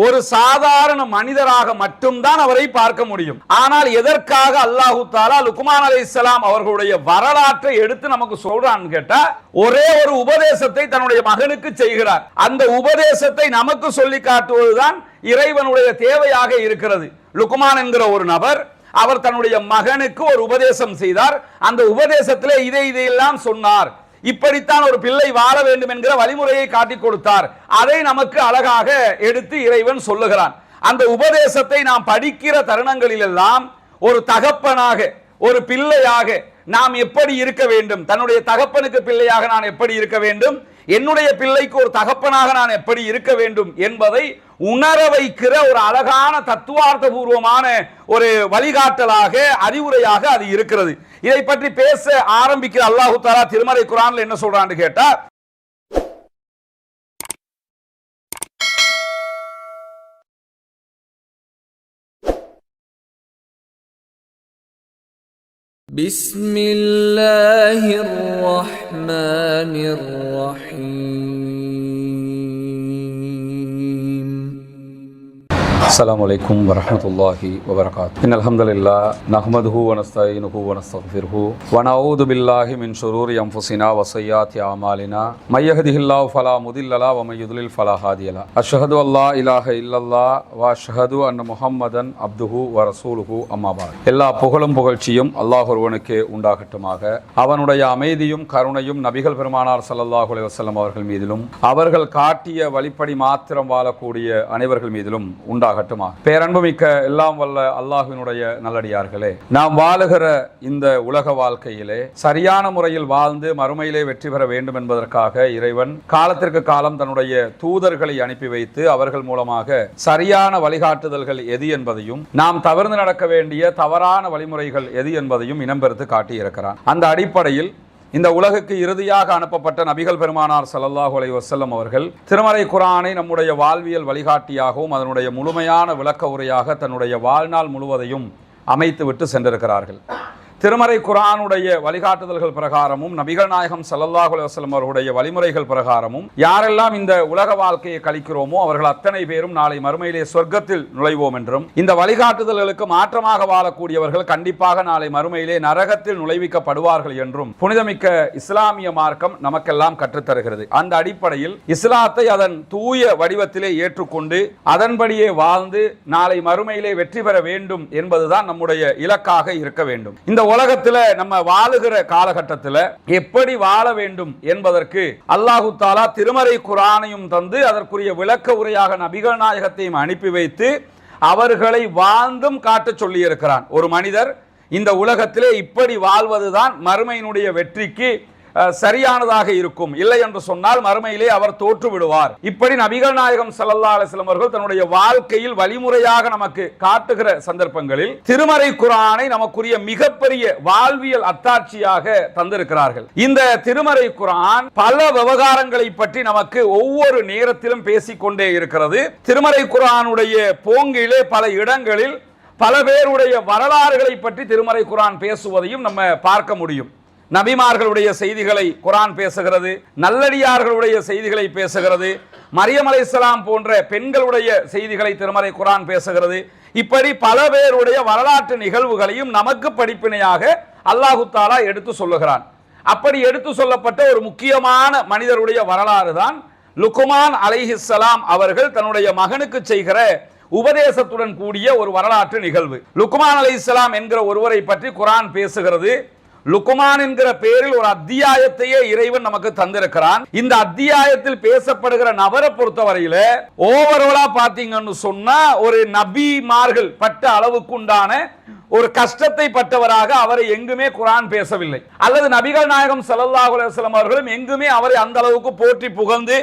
ஒரு சாதாரண மனிதராக மட்டும்தான் அவரை பார்க்க முடியும். ஆனால் எதற்காக அல்லாஹு தஆலா லுக்மான் அலைஹிஸ்ஸலாம் அவர்களுடைய வரலாற்றை எடுத்து நமக்கு சொல்றான்னு கேட்டா, ஒரே ஒரு உபதேசத்தை தன்னுடைய மகனுக்கு செய்கிறார். அந்த உபதேசத்தை நமக்கு சொல்லி காட்டுவதுதான் இறைவனுடைய தேவையாக இருக்கிறது. லுக்மான் என்கிற ஒரு நபர், அவர் தன்னுடைய மகனுக்கு ஒரு உபதேசம் செய்தார். அந்த உபதேசத்திலே இதையெல்லாம் சொன்னார். இப்படித்தான் ஒரு பிள்ளை வாழ வேண்டும் என்கிற வழிமுறையை காட்டிக் கொடுத்தார். அதை நமக்கு அழகாக எடுத்து இறைவன் சொல்லுகிறான். அந்த உபதேசத்தை நாம் படிக்கிற தருணங்களில் எல்லாம் ஒரு தகப்பனாக, ஒரு பிள்ளையாக நாம் எப்படி இருக்க வேண்டும், தன்னுடைய தகப்பனுக்கு பிள்ளையாக நான் எப்படி இருக்க வேண்டும், என்னுடைய பிள்ளைக்கு ஒரு தகப்பனாக நான் எப்படி இருக்க வேண்டும் என்பதை உணர வைக்கிற ஒரு அழகான தத்துவார்த்த பூர்வமான ஒரு வழிகாட்டலாக, அறிவுரையாக அது இருக்கிறது. இதை பற்றி பேச ஆரம்பிக்கிற அல்லாஹு தஆலா திருமறை குர்ஆன்ல என்ன சொல்றான்னு கேட்டா, பிஸ்மில்லாஹிர் ரஹ்மானிர் ரஹீம். السلام عليكم ورحمة الله وبركاته. إن الحمد لله نحمده ونستعينه ونستغفره ونعوذ بالله من شرور أنفسنا وسيئات أعمالنا من يهده الله فلا مضل له ومن يضلل فلا هادي له. أشهد أن لا إله إلا الله وأشهد أن محمدا عبده ورسوله أما بعد. எல்லா புகழும் புகழ்ச்சியும் அல்லாஹ் ஒருவனுக்கே உண்டாகட்டுமாக. அவனுடைய அமைதியும் கருணையும் நபிகள் பெருமானார் ஸல்லல்லாஹு அலைஹி வஸல்லம் அவர்கள் மீதிலும், அவர்கள் காட்டிய வழிப்படி மாத்திரம் வாழக்கூடிய அனைவர்கள் மீதிலும் உண்டாகட்டும். பேரன்புமிக்க எல்லாம் வல்ல அல்லாஹ்வினுடைய நல்லடியார்களே, நாம் வாழுகிற இந்த உலக வாழ்க்கையிலே சரியான முறையில் வாழ்ந்து மறுமையிலே வெற்றி பெற வேண்டும் என்பதற்காக இறைவன் காலத்திற்கு காலம் தன்னுடைய தூதர்களை அனுப்பி வைத்து அவர்கள் மூலமாக சரியான வழிகாட்டுதல்கள் எது என்பதையும், நாம் தவிர்த்து நடக்க வேண்டிய தவறான வழிமுறைகள் எது என்பதையும் இனம்பெருத்து காட்டி இருக்கிறான். அந்த அடிப்படையில் இந்த உலகுக்கு இறுதியாக அனுப்பப்பட்ட நபிகள் பெருமானார் ஸல்லல்லாஹு அலைஹி வஸல்லம் அவர்கள் திருமறை குர்ஆனை நம்முடைய வாழ்வியல் வழிகாட்டியாகவும் அதனுடைய முழுமையான விளக்க உரையாக தன்னுடைய வாழ்நாள் முழுவதையும் அமைத்து விட்டு சென்றிருக்கிறார்கள். திருமறை குர்ஆனுடைய வழிகாட்டுதல்கள் பிரகாரமும் நபிகள் நாயகம் ஸல்லல்லாஹு அலைஹி வஸல்லம் அவர்களுடைய வழிமுறைகள் பிரகாரமும் யாரெல்லாம் இந்த உலக வாழ்க்கையை கழிக்கிறோமோ அவர்கள் அத்தனை பேரும் நாளை மறுமையிலே சொர்க்கத்தில் நுழைவோம் என்றும், இந்த வழிகாட்டுதல்களுக்கு மாற்றமாக வாழக்கூடியவர்கள் கண்டிப்பாக நாளை மறுமையிலே நரகத்தில் நுழைவிக்கப்படுவார்கள் என்றும் புனிதமிக்க இஸ்லாமிய மார்க்கம் நமக்கெல்லாம் கற்றுத்தருகிறது. அந்த அடிப்படையில் இஸ்லாத்தை அதன் தூய வடிவத்திலே ஏற்றுக்கொண்டு அதன்படியே வாழ்ந்து நாளை மறுமையிலே வெற்றி பெற வேண்டும் என்பதுதான் நம்முடைய இலக்காக இருக்க வேண்டும். இந்த உலகத்துல நம்ம வாழுகிற காலகட்டத்தில் எப்படி வாழ வேண்டும் என்பதற்கு அல்லாஹு தஆலா திருமறை குர்ஆனையும் தந்து அதற்குரிய விளக்க உரையாக நபிகள் நாயகத்தையும் அனுப்பி வைத்து அவர்களை வாழ்ந்தும் காட்ட சொல்லி இருக்கிறான். ஒரு மனிதர் இந்த உலகத்திலே இப்படி வாழ்வதுதான் மறுமையினுடைய வெற்றிக்கு சரியானதாக இருக்கும், இல்லை என்று சொன்னால் மறுமையிலே அவர் தோற்று விடுவார். இப்படி நபிகள் நாயகம் ஸல்லல்லாஹு அலைஹி வஸல்லம் அவர்கள் தன்னுடைய வாழ்க்கையில் வழிமுறையாக நமக்கு காட்டுகிற சந்தர்ப்பங்களில் திருமறை குர்ஆனை நமக்குரிய மிகப்பெரிய வாழ்வியல் அத்தாட்சியாக தந்திருக்கிறார்கள். இந்த திருமறை குர்ஆன் பல விவகாரங்களை பற்றி நமக்கு ஒவ்வொரு நேரத்திலும் பேசிக்கொண்டே இருக்கிறது. திருமறை குர்ஆனுடைய போங்கிலே பல இடங்களில் பல பேருடைய வரலாறுகளை பற்றி திருமறை குர்ஆன் பேசுவதையும் நம்ம பார்க்க முடியும். நபிமார்களுடைய செய்திகளை குர்ஆன் பேசுகிறது, நல்லடியார்களுடைய செய்திகளை பேசுகிறது, மரியம் அலைஹிஸ்ஸலாம் போன்ற பெண்களுடைய செய்திகளை திருமறை குர்ஆன் பேசுகிறது. இப்படி பல பேருடைய வரலாற்று நிகழ்வுகளையும் நமக்கு படிப்பினையாக அல்லாஹு தஆலா எடுத்து சொல்லுகிறான். அப்படி எடுத்து சொல்லப்பட்ட ஒரு முக்கியமான மனிதருடைய வரலாறு தான் லுக்மான் அலைஹிஸ்ஸலாம் அவர்கள் தன்னுடைய மகனுக்கு செய்கிற உபதேசத்துடன் கூடிய ஒரு வரலாற்று நிகழ்வு. லுக்மான் அலைஹிஸ்ஸலாம் என்கிற ஒருவரை பற்றி குர்ஆன் பேசுகிறது. லுக்மான் என்கிற பெயரில் ஒரு அத்தியாயத்தையே இறைவன் நமக்கு தந்திருக்கிறான். இந்த அத்தியாயத்தில் பேசப்படுகிற நபரை பொறுத்தவரையில ஓவராலா பாத்தீங்கன்னு சொன்னா ஒரு நபிமார்கள் பட்ட அளவுக்கு உண்டான ஒரு கஷ்டத்தை பட்டவராக அவரை எங்குமே குர்ஆன் பேசவில்லை. அல்லது நபிகள் நாயகம் ஸல்லல்லாஹு அலைஹி வஸல்லம் அவர்களும் எங்குமே அவரை அந்த அளவுக்கு போற்றி புகழ்ந்து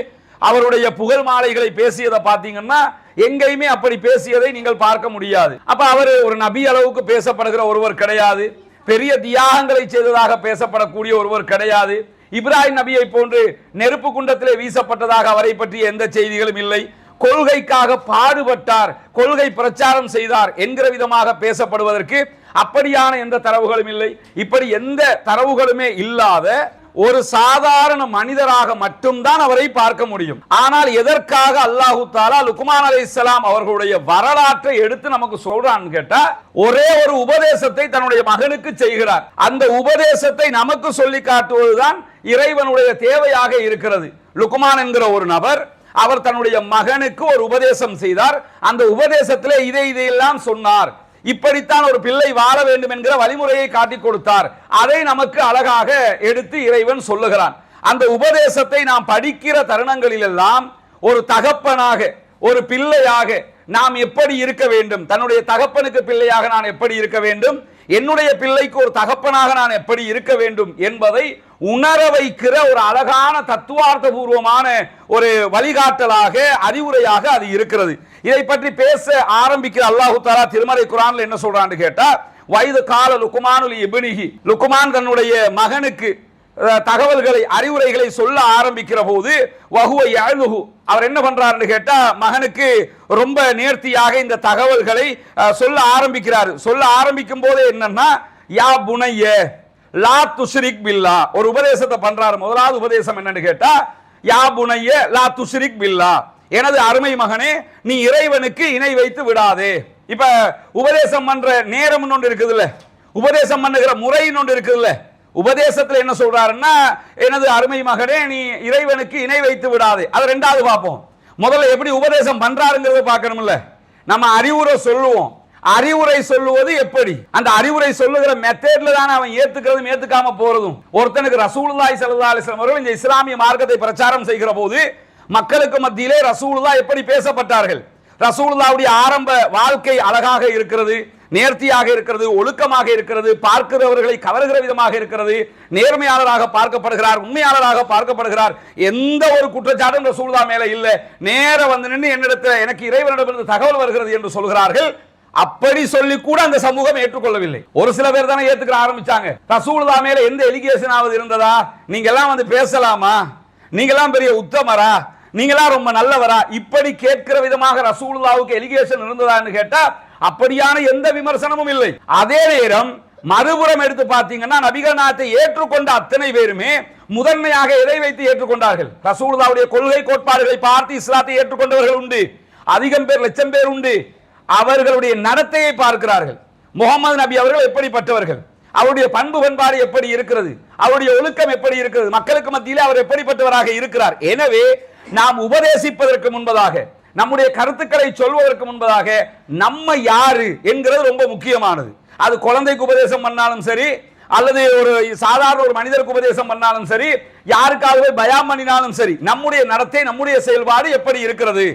அவருடைய புகழ் மாலைகளை பேசியதை பார்த்தீங்கன்னா எங்கேயுமே அப்படி பேசியதை நீங்கள் பார்க்க முடியாது. அப்ப அவர் ஒரு நபி அளவுக்கு பேசப்படுகிற ஒருவர் கிடையாது. பெரிய தியாகங்களை செய்ததாக பேசப்படக்கூடிய ஒருவர் கிடையாது. இப்ராஹிம் நபியை போன்று நெருப்பு குண்டத்திலே வீசப்பட்டதாக அவரை பற்றிய எந்த செய்திகளும் இல்லை. கொள்கைக்காக பாடுபட்டார், கொள்கை பிரச்சாரம் செய்தார் என்கிற விதமாக பேசப்படுவதற்கு அப்படியான எந்த தரவுகளும் இல்லை. இப்படி எந்த தரவுகளுமே இல்லாத ஒரு சாதாரண மனிதராக மட்டும்தான் அவரை பார்க்க முடியும். ஆனால் எதற்காக அல்லாஹு தஆலா லுக்மான் அலைஹிஸ்ஸலாம் அவர்களுடைய வரலாற்றை எடுத்து நமக்கு சொல்றான்னு கேட்டா, ஒரே ஒரு உபதேசத்தை தன்னுடைய மகனுக்கு செய்கிறார். அந்த உபதேசத்தை நமக்கு சொல்லி காட்டுவதுதான் இறைவனுடைய தேவையாக இருக்கிறது. லுக்மான் என்கிற ஒரு நபர், அவர் தன்னுடைய மகனுக்கு ஒரு உபதேசம் செய்தார். அந்த உபதேசத்திலே இதையெல்லாம் சொன்னார். இப்படித்தான் ஒரு பிள்ளை வாழ வேண்டும் என்கிற வழிமுறையை காட்டிக் கொடுத்தார். அதை நமக்கு அழகாக எடுத்து இறைவன் சொல்லுகிறான். அந்த உபதேசத்தை நாம் படிக்கிற தருணங்களில் எல்லாம் ஒரு தகப்பனாக, ஒரு பிள்ளையாக நாம் எப்படி இருக்க வேண்டும், தன்னுடைய தகப்பனுக்கு பிள்ளையாக நான் எப்படி இருக்க வேண்டும், என்னுடைய பிள்ளைக்கு ஒரு தகப்பனாக நான் எப்படி இருக்க வேண்டும் என்பதை உணர வைக்கிற ஒரு அழகான தத்துவார்த்த பூர்வமான ஒரு வழிகாட்டலாக, அறிவுரையாக அது இருக்கிறது. இதை பற்றி பேச ஆரம்பிக்கிற அல்லாஹு தஆலா திருமறை குர்ஆன்ல என்ன சொல்றான்னு கேட்டா, வைது கால லுக்மானுல் இப்னிஹி, லுக்மான் தன்னுடைய மகனுக்கு தகவல்களை, அறிவுரைகளை சொல்ல ஆரம்பிக்கிற போது, வஹுவ யஅலுஹு, அவர் என்ன பண்றாருன்னு கேட்டா, மகனுக்கு ரொம்ப நேர்த்தியாக இந்த தகவல்களை சொல்ல ஆரம்பிக்கிறார். சொல்ல ஆரம்பிக்கும் போது என்னன்னா, யா புனைய லா துஷ்ரிக் பில்லா, ஒரு உபதேசத்தை பண்றாரு. முதலாவது உபதேசம் என்னன்னு கேட்டா, யா புனைய லா துஷ்ரிக் பில்லா, எனது அருமை மகனே, நீ இறைவனுக்கு இணை வைத்து விடாதே. இப்ப உபதேசம் பண்ற நேரம் ஒன்று இருக்குதுல்ல, உபதேசம் பண்ணுகிற முறை ஒன்று இருக்குதுல்ல. உபதேசத்தில் என்ன சொல்றாருன்னா, எனது அருமை மகனே, நீ இறைவனுக்கு இணை வைத்து விடாதே. அது ரெண்டாவது பார்ப்போம். முதல்ல எப்படி உபதேசம் பண்றாருங்கிறத பார்க்கணும்ல. நம்ம அறிவுரை சொல்லுவோம், அறிவுரை சொல்லுவது எப்படி, அந்த அறிவுரை சொல்லுகிற மெத்தட்ல தான் அவன் ஏத்துக்கிறதும் ஏத்துக்காம போறதும். ஒருத்தனுக்கு ரசூலுல்லாஹி ஸல்லல்லாஹு அலைஹி வஸல்லம் அவர்கள் இந்த இஸ்லாமிய மார்க்கத்தை பிரச்சாரம் செய்கிற போது மக்களுக்கு மத்தியிலே ரசூலுல்லாஹ் எப்படி பேசப்பட்டார்கள், ரசூலுல்லாஹ்வுடைய ஆரம்ப வாழ்க்கை அழகாக இருக்கிறது, நேர்த்தியாக இருக்கிறது, ஒழுக்கமாக இருக்கிறது, பார்க்கிறவர்களை கவர்கிற விதமாக இருக்கிறது, நேர்மையாளராக பார்க்கப்படுகிறார், உண்மையாளராக பார்க்கப்படுகிறார், எந்த ஒரு குற்றச்சாட்டும் ரசூலுல்லாஹ் மேல இல்ல, நேர வந்து நின்று என்னிடத்தில் எனக்கு இறைவனிடமிருந்து தகவல் வருகிறது என்று சொல்கிறார்கள். அப்படி சொல்லி கூட அந்த சமூகம் ஏற்றுக்கொள்ளவில்லை. ஒரு சில பேர் தானே ஏத்துக்க ஆரம்பிச்சாங்க. ரசூலுல்லாஹ் மேல எந்த எலிகேஷன் ஆவது இருந்ததா, நீங்க எல்லாம் வந்து பேசலாமா, நீங்க எல்லாம் பெரிய உத்தமரா, நீங்களா ரொம்ப நல்லவரா, இப்படி கேட்கிற விதமாக ரசூலுல்லாஹ்வுக்கு எலிகேஷன் இருந்ததான்னு கேட்டா அப்படியான எந்த விமர்சனமும் இல்லை. அதே நேரம் மறுபுறம் எடுத்து பார்த்தீங்கன்னா, நபிகள் நாயகத்தை ஏற்றுக்கொண்ட அத்தனை பேருமே முதன்மையாக எதை வைத்து ஏற்றுக்கொண்டார்கள், ரசூலுல்லாஹ்வுடைய கொள்கை கோட்பாடுகளை பார்த்து இஸ்லாத்தை ஏற்றுக்கொண்டவர்கள் உண்டு, அதிகம் பேர், லட்சம் பேர் உண்டு. அவர்களுடைய நடத்தையை பார்க்கிறார்கள். முகமது நபி அவர்கள் எப்படிப்பட்டவர்கள், அவருடைய பண்பு பண்பாடு எப்படி இருக்கிறது, அவருடைய ஒழுக்கம் எப்படி இருக்கிறது, மக்களுக்கு மத்தியிலே அவர் எப்படிப்பட்டவராக இருக்கிறார். எனவே நாம் உபதேசிப்பதற்கு முன்பதாக, நம்முடைய கருத்துக்களை சொல்வதற்கு முன்பதாக நம்ம யாரு என்கிறது ரொம்ப முக்கியமானது. அது குழந்தைக்கு உபதேசம் பண்ணாலும் சரி, அல்லது ஒரு சாதாரண ஒரு மனிதருக்கு உபதேசம் பண்ணாலும் சரி, யாருக்காகவே பயான் பண்ணினாலும் சரி, நம்முடைய நடத்தை, நம்முடைய செயல்பாடு எப்படி இருக்கிறது,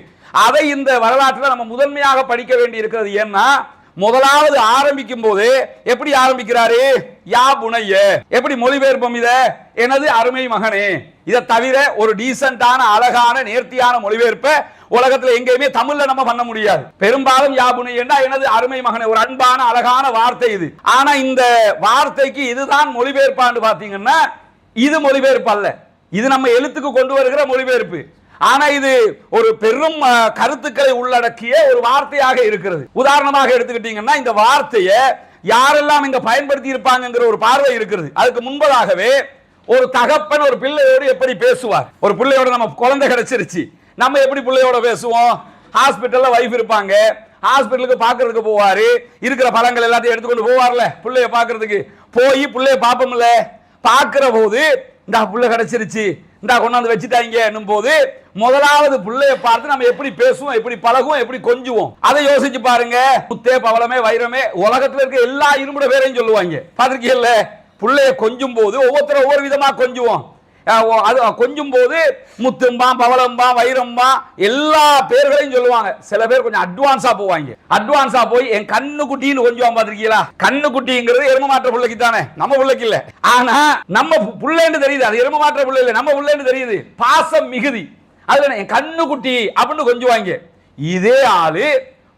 அதை இந்த வரலாற்றில் நம்ம முதன்மையாக படிக்க வேண்டி இருக்கிறது. ஏன்னா முதலாவது ஆரம்பிக்கும் போது எப்படி ஆரம்பிக்கிறாரு, யா புனைய, எப்படி மொழிபெயர்ப்போம் இத, எனது அருமை மகனே. இதை தவிர ஒரு டீசென்டான, அழகான, நேர்த்தியான மொழிபெயர்ப்ப உலகத்தில் எங்கேயுமே தமிழ்ல நம்ம பண்ண முடியாது. பெரும்பாலும் யா புனையன்னா எனது அருமை மகனே, ஒரு அன்பான அழகான வார்த்தை இது. ஆனா இந்த வார்த்தைக்கு இதுதான் மொழிபெயர்ப்பான்னு பாத்தீங்கன்னா, இது மொழிபெயர்ப்பு அல்ல, இது நம்ம எழுத்துக்கு கொண்டு வருகிற மொழிபெயர்ப்பு. ஆனா இது ஒரு பெரும் கருத்துக்களை உள்ளடக்கிய ஒரு வார்த்தையாக இருக்கிறது. உதாரணமாக எடுத்துக்கிட்டீங்கன்னா, இந்த வார்த்தையை யாரெல்லாம் இங்க பயன்படுத்தி இருப்பாங்கிற ஒரு பார்வை இருக்கிறது. அதுக்கு முன்பதாகவே ஒரு தகப்பன் ஒரு பிள்ளையோடு எப்படி பேசுவார், ஒரு பிள்ளையோட நம்ம குழந்தை கிடைச்சிருச்சு, நம்ம எப்படி பிள்ளையோட பேசுவோம், ஹாஸ்பிட்டல்ல வைஃப் இருப்பாங்க, ஹாஸ்பிட்டலுக்கு பாக்குறதுக்கு போவாரு, இருக்கிற பழங்கள் எல்லாத்தையும் எடுத்துக்கொண்டு போவார்ல பிள்ளைய பாக்குறதுக்கு, போய் பிள்ளைய பாப்போம்ல, பாக்குற போது இந்த பிள்ளை கிடைச்சிருச்சு, இந்த கொண்டாந்து வச்சுட்டாங்க என்னும் போது முதலாவது பிள்ளைய பார்த்து நம்ம எப்படி பேசுவோம், எப்படி பழகுவோம், எப்படி கொஞ்சுவோம், அதை யோசிச்சு பாருங்க. முத்தே, பவளமே, வைரமே, உலகத்துல இருக்க எல்லா இருமுட பேரையும் சொல்லுவாங்க, பாத்திருக்கீங்கல்ல. பிள்ளைய கொஞ்சும் போது ஒவ்வொருத்தரும் ஒவ்வொரு விதமா கொஞ்சுவோம். அது கொஞ்சும் போது முத்தும்பா, பவளம்பா, வைரம்பா, எல்லா பேர்களையும் சொல்லுவாங்க. சில பேர் கொஞ்சம் அட்வான்ஸா போவாங்க. அட்வான்ஸா போய் என் கண்ணு குட்டின்னு கொஞ்சம் பாத்திருக்கீங்களா, கண்ணு குட்டிங்கிறது எரும மாற்ற பிள்ளைக்கு தானே, நம்ம பிள்ளைக்கு இல்ல. ஆனா நம்ம பிள்ளைன்னு தெரியுது, அது எரும மாற்ற பிள்ளை இல்ல, நம்ம பிள்ளைன்னு தெரியுது, பாசம் மிகுதி. அதுல என் கண்ணு குட்டி அப்படின்னு கொஞ்சுவாங்க. இதே ஆளு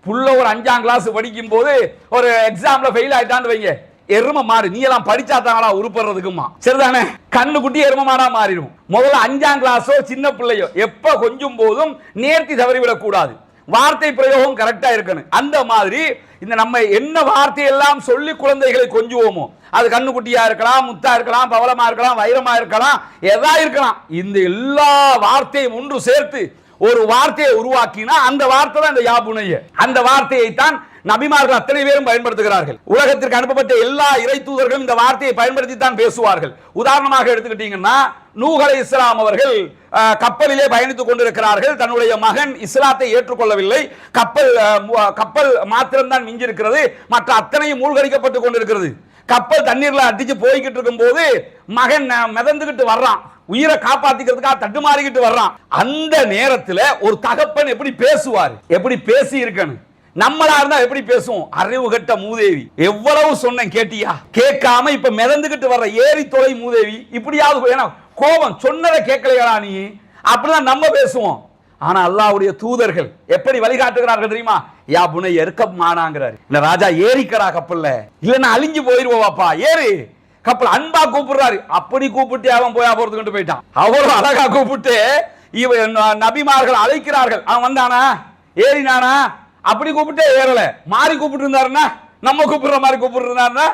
புள்ள ஒரு 5ஆம் கிளாஸ் படிக்கும் போது ஒரு எக்ஸாம்ல ஃபெயில் ஆயிட்டான்னு வைங்க, எரும மாறு, நீ எல்லாம் படிச்சா தாங்களா உருப்படுறதுக்குமா, சரிதானே, கண்ணு குட்டி எரும மாடா மாறிடும். முதல்ல 5ஆம் கிளாஸோ சின்ன பிள்ளையோ எப்ப கொஞ்சம் போதும் நேர்த்தி தவறிவிடக் கூடாது. வார்த்தை பிரயோகம் கரெக்டா இருக்கணும். அந்த மாதிரி இந்த நம்ம என்ன வார்த்தையெல்லாம் சொல்லி குழந்தைகளை கொஞ்சுவோமோ, அது கண்ணுக்குட்டியா இருக்கலாம், முத்தா இருக்கலாம், பவளமா இருக்கலாம், வைரமா இருக்கலாம், எதா இருக்கலாம், இந்த எல்லா வார்த்தையும் ஒன்று சேர்த்து ஒரு வார்த்தையை உருவாக்கினா அந்த வார்த்தை தான் இந்த யா புனைய. அந்த வார்த்தையை தான் நபிமார்கள் அத்தனை பேரும் பயன்படுத்துகிறார்கள். உலகத்திற்கு அனுப்பப்பட்ட எல்லா இறை தூதர்களும் இந்த வார்த்தையை பயன்படுத்தி தான் பேசுவார்கள். உதாரணமாக எடுத்துக்கிட்டீங்கன்னா, நூஹ் அலைஹிஸ்ஸலாம் அவர்கள் கப்பலிலே பயணித்துக் கொண்டிருக்கிறார்கள். தன்னுடைய மகன் இஸ்லாத்தை ஏற்றுக்கொள்ளவில்லை. கப்பல் மாத்திரம்தான் மிஞ்சிருக்கிறது, மற்ற அத்தனையும் மூழ்கடிக்கப்பட்டு கொண்டிருக்கிறது. கப்பல் தண்ணீர்ல அடிச்சு போய்கிட்டு இருக்கும் போது மகன் மிதந்துகிட்டு வர்றான், உயிரை காப்பாத்திக்கிறதுக்காக தட்டுமாறிக்கிட்டு வர்றான். அந்த நேரத்தில் ஒரு தகப்பன் எப்படி பேசுவார், எப்படி பேசி இருக்கணும், நம்மளா இருந்தா எப்படி பேசுவோம்? அறிவு கட்ட மூதேவி, எவ்வளவு சொன்னேன் கேட்டியா, கேட்காம இப்ப மிதந்துகிட்டு வர்ற ஏரி தொலை மூதேவி, இப்படியாவது கோபம் சொன்னதை கேட்கலையா நீ, அப்படிதான் நம்ம பேசுவோம். ஆனா அல்லாஹ்வுடைய தூதர்கள் எப்படி வழிகாட்டுகிறார்கள் தெரியுமா? யா புனை எருக்கம் மானாங்கிறாரு. இந்த ராஜா ஏறிக்கடா கப்பல்ல, இல்லன்னா அழிஞ்சு போயிருவோவாப்பா, ஏறு கப்பல், அன்பா கூப்பிடுறாரு. அப்படி கூப்பிட்டு அவன் போயா போறதுக்கு போயிட்டான். அவ்வளவு அழகா கூப்பிட்டு நபிமார்கள் அழைக்கிறார்கள். அவன் வந்தானா, ஏறினானா, அப்படி கூப்பிட்டே ஏறல. மாறி கூப்பிட்டு இருந்தாருன்னா, நம்ம கூப்பிடுற மாதிரி கூப்பிட்டு இருந்தாருன்னா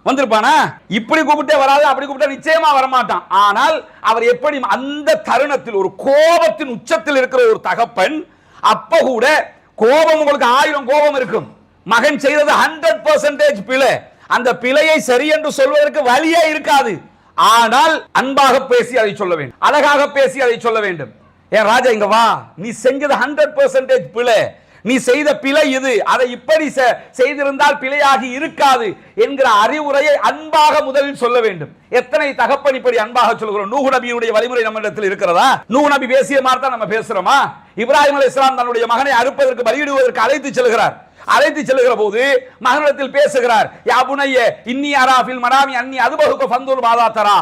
வந்திருப்பானா? இப்படி கூப்பிட்டே வராது, அப்படி கூப்பிட்டா நிச்சயமா வரமாட்டான். ஆனால் அவர் எப்படி அந்த தருணத்தில் ஒரு கோபத்தின் உச்சத்தில் இருக்கிற ஒரு தகப்பன், அப்ப கூட கோபம், உங்களுக்கு 1000 கோபம் இருக்கும், மகன் செய்தது 100% பிழை, அந்த பிழையை சரி என்று சொல்வதற்கு வழியே இருக்காது. ஆனால் அன்பாக பேசி அதை சொல்ல வேண்டும், அழகாக பேசி அதை சொல்ல வேண்டும். ஏன் ராஜா இங்க வா, நீ செஞ்சது 100% பிழை, நீ செய்த பிழை இது, அதை இப்படி செய்திருந்தால் பிழையாகி இருக்காது என்கிற அறிவுரையை அன்பாக முதலில் சொல்ல வேண்டும். எத்தனை தகப்பன் இப்படி அன்பாக சொல்கிறோம்? நூஹ் நபியுடைய வழிமுறை நம்ம இடத்தில் இருக்கிறதா? நூஹ் நபி பேசிய மாதிரி தான் நம்ம பேசுறோமா? இப்ராஹிம் அலைஹிஸ்ஸலாம் தன்னுடைய மகனை அறுப்பதற்கு பலியிடுவதற்கு அழைத்து செல்கிறார். அழைத்து செல்கிற போது மகனிடத்தில் பேசுகிறார். யா புனைய இன்னி அரா ஃபில் மனாமி அன்னி அதுபஹுக ஃபந்துர் மாதா தரா,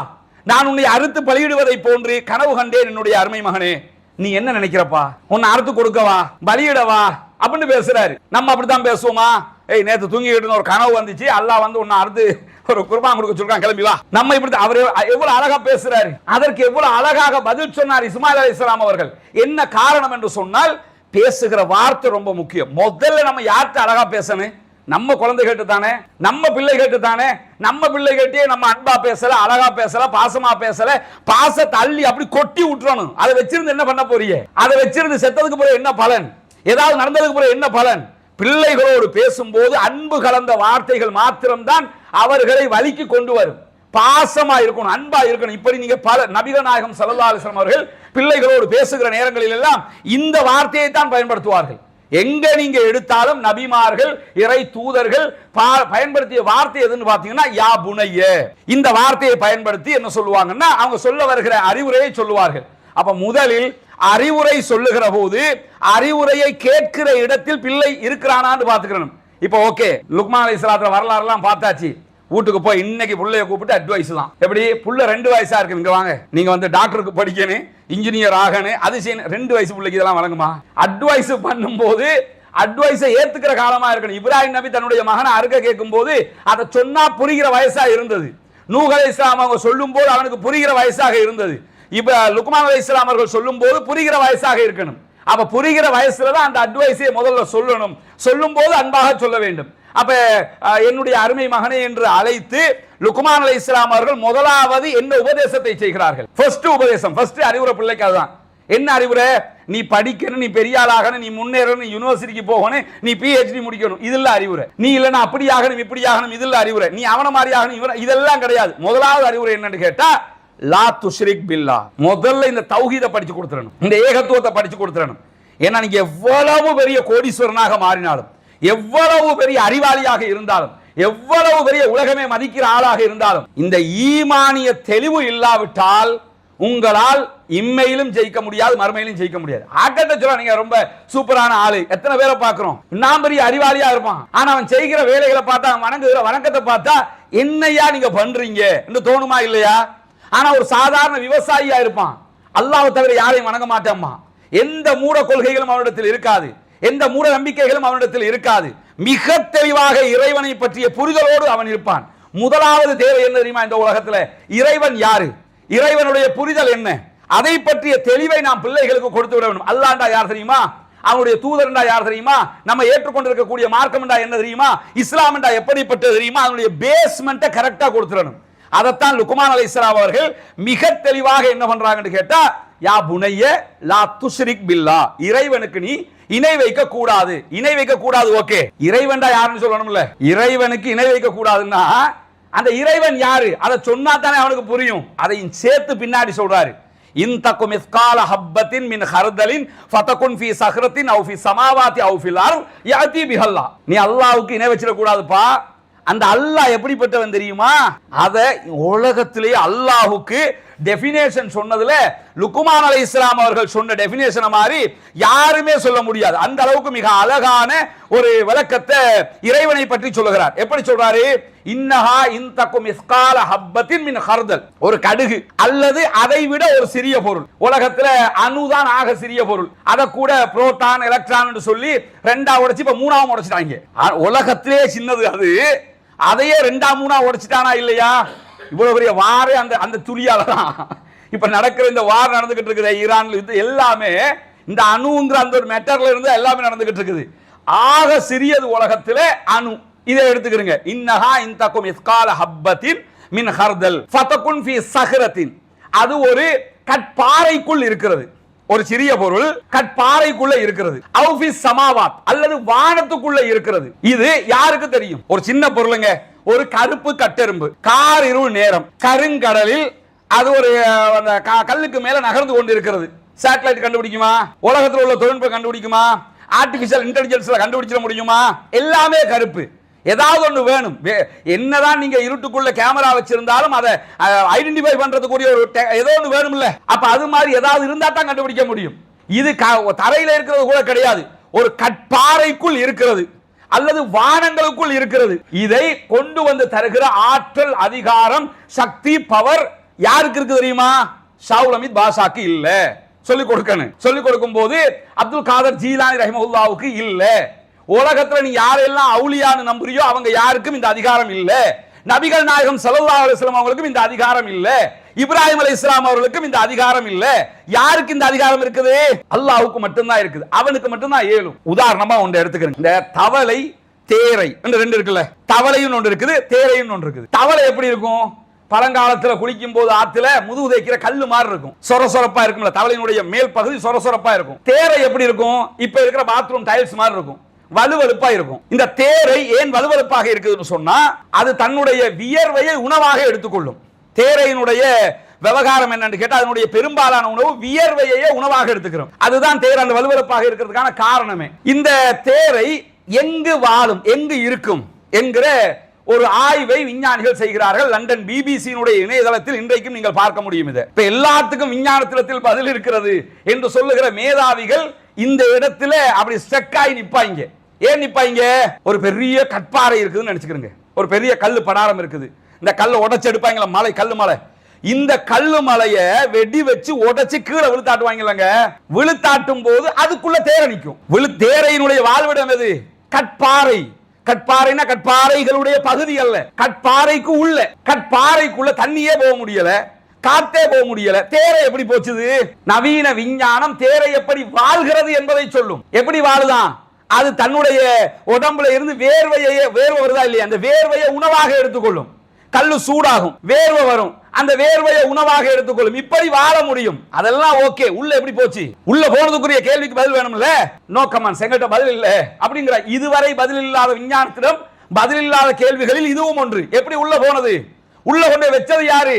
நான் உன்னை அறுத்து பலியிடுவதை போன்று கனவு கண்டேன் என்னுடைய அருமை மகனே, நீ என்ன நினைக்கிறப்பா, உன்னை அறுத்து கொடுக்கவா, பலியிடவா அப்படின்னு பேசுறாரு. நம்ம அப்படித்தான் பேசுவோமா? ஏய் நேத்து தூங்கிட்டு ஒரு கனவு வந்துச்சு, அல்லாஹ் வந்து உன்னை அறுத்து ஒரு குர்பான் கொடுக்க சொல்றான், கிளம்பி வா. நம்ம இப்படி அவர் எவ்வளவு அழகா பேசுறாரு, அதற்கு எவ்வளவு அழகாக பதில் சொன்னார் இஸ்மாயில் அலைஹிஸ்ஸலாம் அவர்கள். என்ன காரணம் என்று சொன்னால், பேசுகிற வார்த்தை ரொம்ப முக்கியம். முதல்ல நம்ம யார்கிட்ட அழகா பேசணும்? நம்ம குழந்தை கேட்டு தானே, நம்ம பிள்ளை கேட்டு தானே. நம்ம பிள்ளை கேட்டே நம்ம அன்பா பேசல, அழகா பேசல, பாசமா பேசல, பாசத்தை அள்ளி அப்படி கொட்டி விட்டுறணும். அதை வச்சிருந்து என்ன பண்ண போறீங்க? அதை வச்சிருந்து செத்ததுக்கு பிறகு என்ன பலன்? ஏதாவது நடந்ததுக்கு பிறகு என்ன பலன்? பிள்ளைகளோடு பேசும்போது அன்பு கலந்த வார்த்தைகள் மாத்திரம்தான் அவர்களை வழிக்கு கொண்டு வரும். பாசமா இருக்கணும், அன்பா இருக்கணும். இப்படி நீங்க பல நபிகள் நாயகம் ஸல்லல்லாஹு அலைஹி வஸல்லம் அவர்கள் பிள்ளைகளோடு பேசுகிற நேரங்களில் எல்லாம் இந்த வார்த்தையை தான் பயன்படுத்துவார்கள். எங்க நீங்க எடுத்தாலும் நபிமார்கள், இறை தூதர்கள் பயன்படுத்திய வார்த்தை எதுன்னு பாத்தீங்கன்னா யா புனைய. இந்த வார்த்தையை பயன்படுத்தி என்ன சொல்லுவாங்கன்னா, அவங்க சொல்ல வருகிற அறிவுரையை சொல்லுவார்கள். அப்ப முதலில் அறிவுரை சொல்லுகிற போது அறிவுரையை கேட்கிற இடத்தில் பிள்ளை இருக்கிறானான்னு பாத்துக்கணும். இப்போ ஓகே, லுக்மான் அலைஹிஸ்ஸலாத்து வரலாறு எல்லாம் பார்த்தாச்சு. வீட்டுக்கு போய் இன்னைக்கு புள்ளைய கூப்பிட்டு அட்வைஸ் தான். எப்படி புள்ள 2 வயசா இருக்கு, இங்க வாங்க, நீங்க வந்து டாக்டருக்கு படிக்கணும், இன்ஜினியர் ஆகணும், அது செய்யணும். 2 வயசு பிள்ளைக்கு இதெல்லாம் வழங்குமா? அட்வைஸ் பண்ணும்போது அட்வைஸை ஏத்துக்கிற காலமா இருக்கணும். இப்ராஹிம் நபி தன்னுடைய மகனை அறுக்க கேட்கும் போது அதை சொன்னா புரிகிற வயசா இருந்தது. நூஹ் அலைஹிஸ்ஸலாம் அவங்க சொல்லும் போது அவனுக்கு புரிகிற வயசாக இருந்தது. இப்ப லுக்மான் அலைஹிஸ்ஸலாம் அவர்கள் சொல்லும் போது புரிகிற வயசாக இருக்கணும். அப்ப புரிகிற வயசுல தான் அந்த அட்வைஸை முதல்ல சொல்லணும். சொல்லும் போது அன்பாக சொல்ல வேண்டும். அப்ப என்னுடைய அருமை மகனே என்று அழைத்து லுக்மான் அலைஹிஸ்ஸலாம் அவர்கள் முதலாவது என்ன உபதேசத்தை செய்கிறார்கள்? ஃபர்ஸ்ட் உபதேசம், ஃபர்ஸ்ட் அறிவுரை பிள்ளைக்கு அதுதான். என்ன அறிவுரை? நீ படிக்கணும், நீ பெரிய ஆளாகணும், நீ முன்னேறணும், நீ யூனிவர்சிட்டிக்கு போகணும், நீ PhD முடிக்கணும், இதெல்லாம் அறிவுரை. நீ இல்லைன்னா அப்படி ஆகணும், இப்படி ஆகணும், இதெல்லாம் அறிவுரை. நீ அவன மாதிரி ஆகணும், இதெல்லாம் கிடையாது. முதலாவது அறிவுரை என்னன்னு கேட்டா, லா துஷ்ரிக் பில்லா. முதல்ல இந்த தௌஹீதை படிச்சு கொடுத்துறணும், இந்த ஏகத்துவத்தை படிச்சு கொடுத்துறணும். ஏன்னா நீங்க எவ்வளவு பெரிய கோடீஸ்வரனாக மாறினாலும், எவ்வளவு பெரிய அறிவாளியாக இருந்தாலும், எவ்வளவு பெரிய உலகமே மதிக்கிற ஆளாக இருந்தாலும், இந்த ஈமானிய தெளிவு இல்லாவிட்டால் உங்களால் இம்மையிலும் ஜெயிக்க முடியாது, மறுமையிலும் ஜெயிக்க முடியாது. ஆக்கத்தை சொல்ல நீங்க ரொம்ப சூப்பரான ஆளு, எத்தனை பேரை பார்க்கிறோம், நான் பெரிய அறிவாளியா இருப்பான், ஆனா அவன் செய்கிற வேலைகளை பார்த்தா, வணங்குகிற வணக்கத்தை பார்த்தா என்னையா நீங்க பண்றீங்க என்று தோணுமா இல்லையா? ஆனா ஒரு சாதாரண விவசாயியா இருப்பான், அல்லாஹ்வை தவிர யாரையும் வணங்க மாட்டாமா, எந்த மூட கொள்கைகளும் அவனிடத்தில் இருக்காது, எந்த மூட நம்பிக்கைகளும் அவனிடத்தில் இருக்காது. மிக தெளிவாக இறைவனை பற்றிய புரிதலோடு அவன் இருப்பான். முதலாவது தேவை என்ன தெரியுமா? இந்த உலகத்துல இறைவன் யாரு, இறைவனுடைய புரிதல் என்ன, அதை பற்றிய தெளிவை நாம் பிள்ளைகளுக்கு கொடுத்து விட வேண்டும். அல்லாஹ்டா யார் தெரியுமா? அவனுடைய தூதர்ண்டா யார் தெரியுமா? நம்ம ஏற்றுக்கொண்டிருக்கக்கூடிய மார்க்கம்ண்டா என்ன தெரியுமா? இஸ்லாம்ண்டா எப்படிப்பட்டது தெரியுமா? அதனுடைய பேஸ்மெண்ட்டை கரெக்டா கொடுத்துறணும். அதைத்தான் லுக்மான் அலைஹிஸ்ஸலாம் அவர்கள் மிக தெளிவாக என்ன பண்றாங்கன்னு கேட்டா, யா புனைய லா துஷ்ரிக் பில்லா, இறைவனுக்கு நீ இணை வைக்க கூடாது. இணை வைக்க கூடாது, ஓகே. இறைவன்டா யாருன்னு சொல்லணும்ல. இறைவனுக்கு இணை வைக்க கூடாதுன்னா அந்த இறைவன் யாரு அதை சொன்னா தானே அவனுக்கு புரியும். அதையும் சேர்த்து பின்னாடி சொல்றாரு. இன்தகு மிஸ்கால ஹப்பத்தின் மின் ஹர்தலின் ஃபதகுன் ஃபீ ஸஹ்ரத்தின் அவ் ஃபீ ஸமாவாத்தி அவ் ஃபில் அர்த் யஅதி பிஹல்லா. நீ அல்லாஹ்வுக்கு இணை வச்சிட கூடாதுப்பா. அந்த அல்லாஹ் எப்படிப்பட்டவன் தெரியுமா? அத உலகத்திலேயே அல்லாஹ்வுக்கு டெஃபினேஷன் சொன்னதுல லுக்மான் அலைஹிஸ்ஸலாம் அவர்கள் சொன்ன டெஃபினேஷன் மாதிரி யாருமே சொல்ல முடியாது. அந்த அளவுக்கு மிக அழகான ஒரு விளக்கத்தை இறைவனை பற்றி சொல்லுகிறார். எப்படி சொல்றாரு? இன்னஹா இன்தகு மிஸ்கால ஹப்பத்தின் மின் ஹர்தல், ஒரு கடுகு அல்லது அதை விட ஒரு சிறிய பொருள். உலகத்துல அணுதான் ஆக சிறிய பொருள். அதை கூட புரோட்டான் எலக்ட்ரான் என்று சொல்லி ரெண்டா உடைச்சு இப்ப மூணாவும் உடைச்சிட்டாங்க. உலகத்திலே சின்னது அது, அதையே ரெண்டா மூணா உடைச்சிட்டானா இல்லையா? இவ்வளவு பெரிய வாரே அந்த அந்த துளியால தான் இப்ப நடக்கிற இந்த வார் நடந்துகிட்டு இருக்குது. ஈரான்ல இது எல்லாமே இந்த அணுங்கிற அந்த ஒரு மெட்டர்ல இருந்து எல்லாமே நடந்துகிட்டு இருக்குது. ஆக சிறியது உலகத்திலே அணு. இதை எடுத்துக்கிறீங்க. இன்னஹா இன்தகு மிஸ்கால ஹப்பத்தின் மின் ஹர்தல் ஃபதகுன் ஃபீ ஸஹ்ரத்தின், அது ஒரு கற்பாறைக்குள் இருக்கிறது. ஒரு சிறிய பொருள் கற்பாறைக்குள்ள இருக்கிறது. அவ் ஃபீ ஸமாவாத், அல்லது வானத்துக்குள்ள இருக்கிறது. இது யாருக்கு தெரியும்? ஒரு சின்ன பொருளுங்க. ஒரு கருப்பு கட்டெரும்பு கார் இருள் நேரம் கருங்கடலில் அது ஒரு கல்லுக்கு மேல நகர்ந்து கொண்டு இருக்கிறது. சேட்டலைட் கண்டுபிடிக்குமா? உலகத்தில் உள்ள தொழில்நுட்பம் கண்டுபிடிக்குமா? ஆர்டிபிஷியல் இன்டெலிஜென்ஸ்ல கண்டுபிடிச்சிட முடியுமா? எல்லாமே கருப்பு. ஏதாவது ஒன்று வேணும். என்னதான் நீங்க இருட்டுக்குள்ள கேமரா வச்சிருந்தாலும் அதை ஐடென்டிஃபை பண்றதுக்குரிய ஒரு ஏதோ ஒன்று வேணும்ல. அப்ப அது மாதிரி ஏதாவது இருந்தா தான் கண்டுபிடிக்க முடியும். இது தரையில இருக்கிறது கூட கிடையாது. ஒரு கற்பாறைக்குள் இருக்கிறது அல்லது வானங்களுக்குள் இருக்கிறது. இதை கொண்டு வந்து தருகிற ஆற்றல், அதிகாரம், சக்தி, பவர் யாருக்கு இருக்கு தெரியுமா? ஷாவுல் ஹமீத் பாஷாக்கு இல்ல. சொல்லிக் கொடுக்கணும். சொல்லிக் கொடுக்கும் போது அப்துல் காதர் ஜீலானி ரஹிமஹுல்லாவுக்கு இல்ல. உலகத்துல நீ யாரெல்லாம் அவுலியான்னு நம்புறியோ அவங்க யாருக்கும் இந்த அதிகாரம் இல்ல. நபிகள் நாயகம் ஸல்லல்லாஹு அலைஹி வஸல்லம் அவர்களுக்கும் இந்த அதிகாரம் இல்ல. இப்ராஹிம் அலைஹிஸ்ஸலாம் அவர்களுக்கும் இந்த அதிகாரம் இல்ல. யாருக்கு இந்த அதிகாரம் இருக்குது? அல்லாஹ்வுக்கு மட்டும்தான் இருக்குது. அவனுக்கு மட்டும்தான் ஏழும். உதாரணமா ஒன்று எடுத்துக்கிறேன். இந்த தவளை, தேரை என்று ரெண்டு இருக்குல்ல. தவளையும் ஒன்று இருக்குது, தேரையும் ஒன்று இருக்குது. தவளை எப்படி இருக்கும்? பழங்காலத்துல குளிக்கும் போது ஆத்துல முதுகு தேய்க்கிற கல்லு மாதிரி இருக்கும். சொரசொரப்பா இருக்கும்ல. தவளையினுடைய மேல் பகுதி சொரசொரப்பா இருக்கும். தேரை எப்படி இருக்கும்? இப்ப இருக்கிற பாத்ரூம் டைல்ஸ் மாதிரி இருக்கும். வலுவலுப்பா இருக்கும். இந்த தேரை ஏன் வலுவலுப்பாக இருக்குதுன்னு சொன்னா அது தன்னுடைய வியர்வையை உணவாக எடுத்துக்கொள்ளும். தேரையினுடைய விவகாரம் என்னன்னு கேட்டா அதனுடைய பெரும்பாலான உணவு வியர்வையே உணவாக எடுத்துக்கிறோம். அதுதான் தேரை அந்த வலுவலுப்பாக இருக்கிறதுக்கான காரணமே. இந்த தேரை எங்கு வாழும், எங்கு இருக்கும் என்கிற ஒரு ஆய்வை விஞ்ஞானிகள் செய்கிறார்கள். லண்டன் பிபிசியினுடைய இணையதளத்தில் இன்றைக்கும் நீங்கள் பார்க்க முடியும். இதை இப்ப எல்லாத்துக்கும் விஞ்ஞானத்தில் பதில் இருக்கிறது என்று சொல்லுகிற மேதாவிகள் இந்த இடத்துல அப்படி ஸ்டக் ஆகி நிப்பாங்க. ஏன் நிப்பாங்க? ஒரு பெரிய கற்பாறை இருக்குதுன்னு நினைச்சுக்கிறீங்க. ஒரு பெரிய கல்லு படாரம் இருக்குது. இந்த கல்லை உடைச்சு எடுப்பாங்களா, மலை, கல்லு மலை. இந்த கல்லு மலைய வெடி வச்சு உடைச்சு கீழே விழுத்தாட்டுவாங்க. விழுத்தாட்டும் போது அதுக்குள்ள தேரை நிற்கும். தேரையினுடைய வாழ்விடம் எது? கற்பாறை. கற்பாறைனா கற்பாறைகளுடைய பகுதி அல்ல. கற்பாறைக்கு உள்ள, கற்பாறைக்குள்ள தண்ணியே போக முடியல, காத்தே போக முடியல. தேரை எப்படி போச்சுது? நவீன விஞ்ஞானம் தேரை எப்படி வாழ்கிறது என்பதை சொல்லும். எப்படி வாழுதான்? அது தன்னுடைய உடம்புல இருந்து வேர்வை வருதா இல்லையா? அந்த வேர்வையை உணவாக எடுத்துக்கொள்ளும். கல்லு சூடாகும், வேர்வை வரும், அந்த வேர்வையை உணவாக எடுத்துக்கொள்ளும். இப்படி வாழ முடியும். அதெல்லாம் ஓகே. உள்ள எப்படி போச்சு? உள்ள போனதுக்குரிய கேள்விக்கு பதில் வேணும்ல. நோ கமெண்ட்ஸ், எங்கிட்ட பதில் இல்ல அப்படிங்கிற இதுவரை பதில் இல்லாத விஞ்ஞானத்திடம் பதில் இல்லாத கேள்விகளில் இதுவும் ஒன்று. எப்படி உள்ள போனது? உள்ள கொண்டு வச்சது யாரு?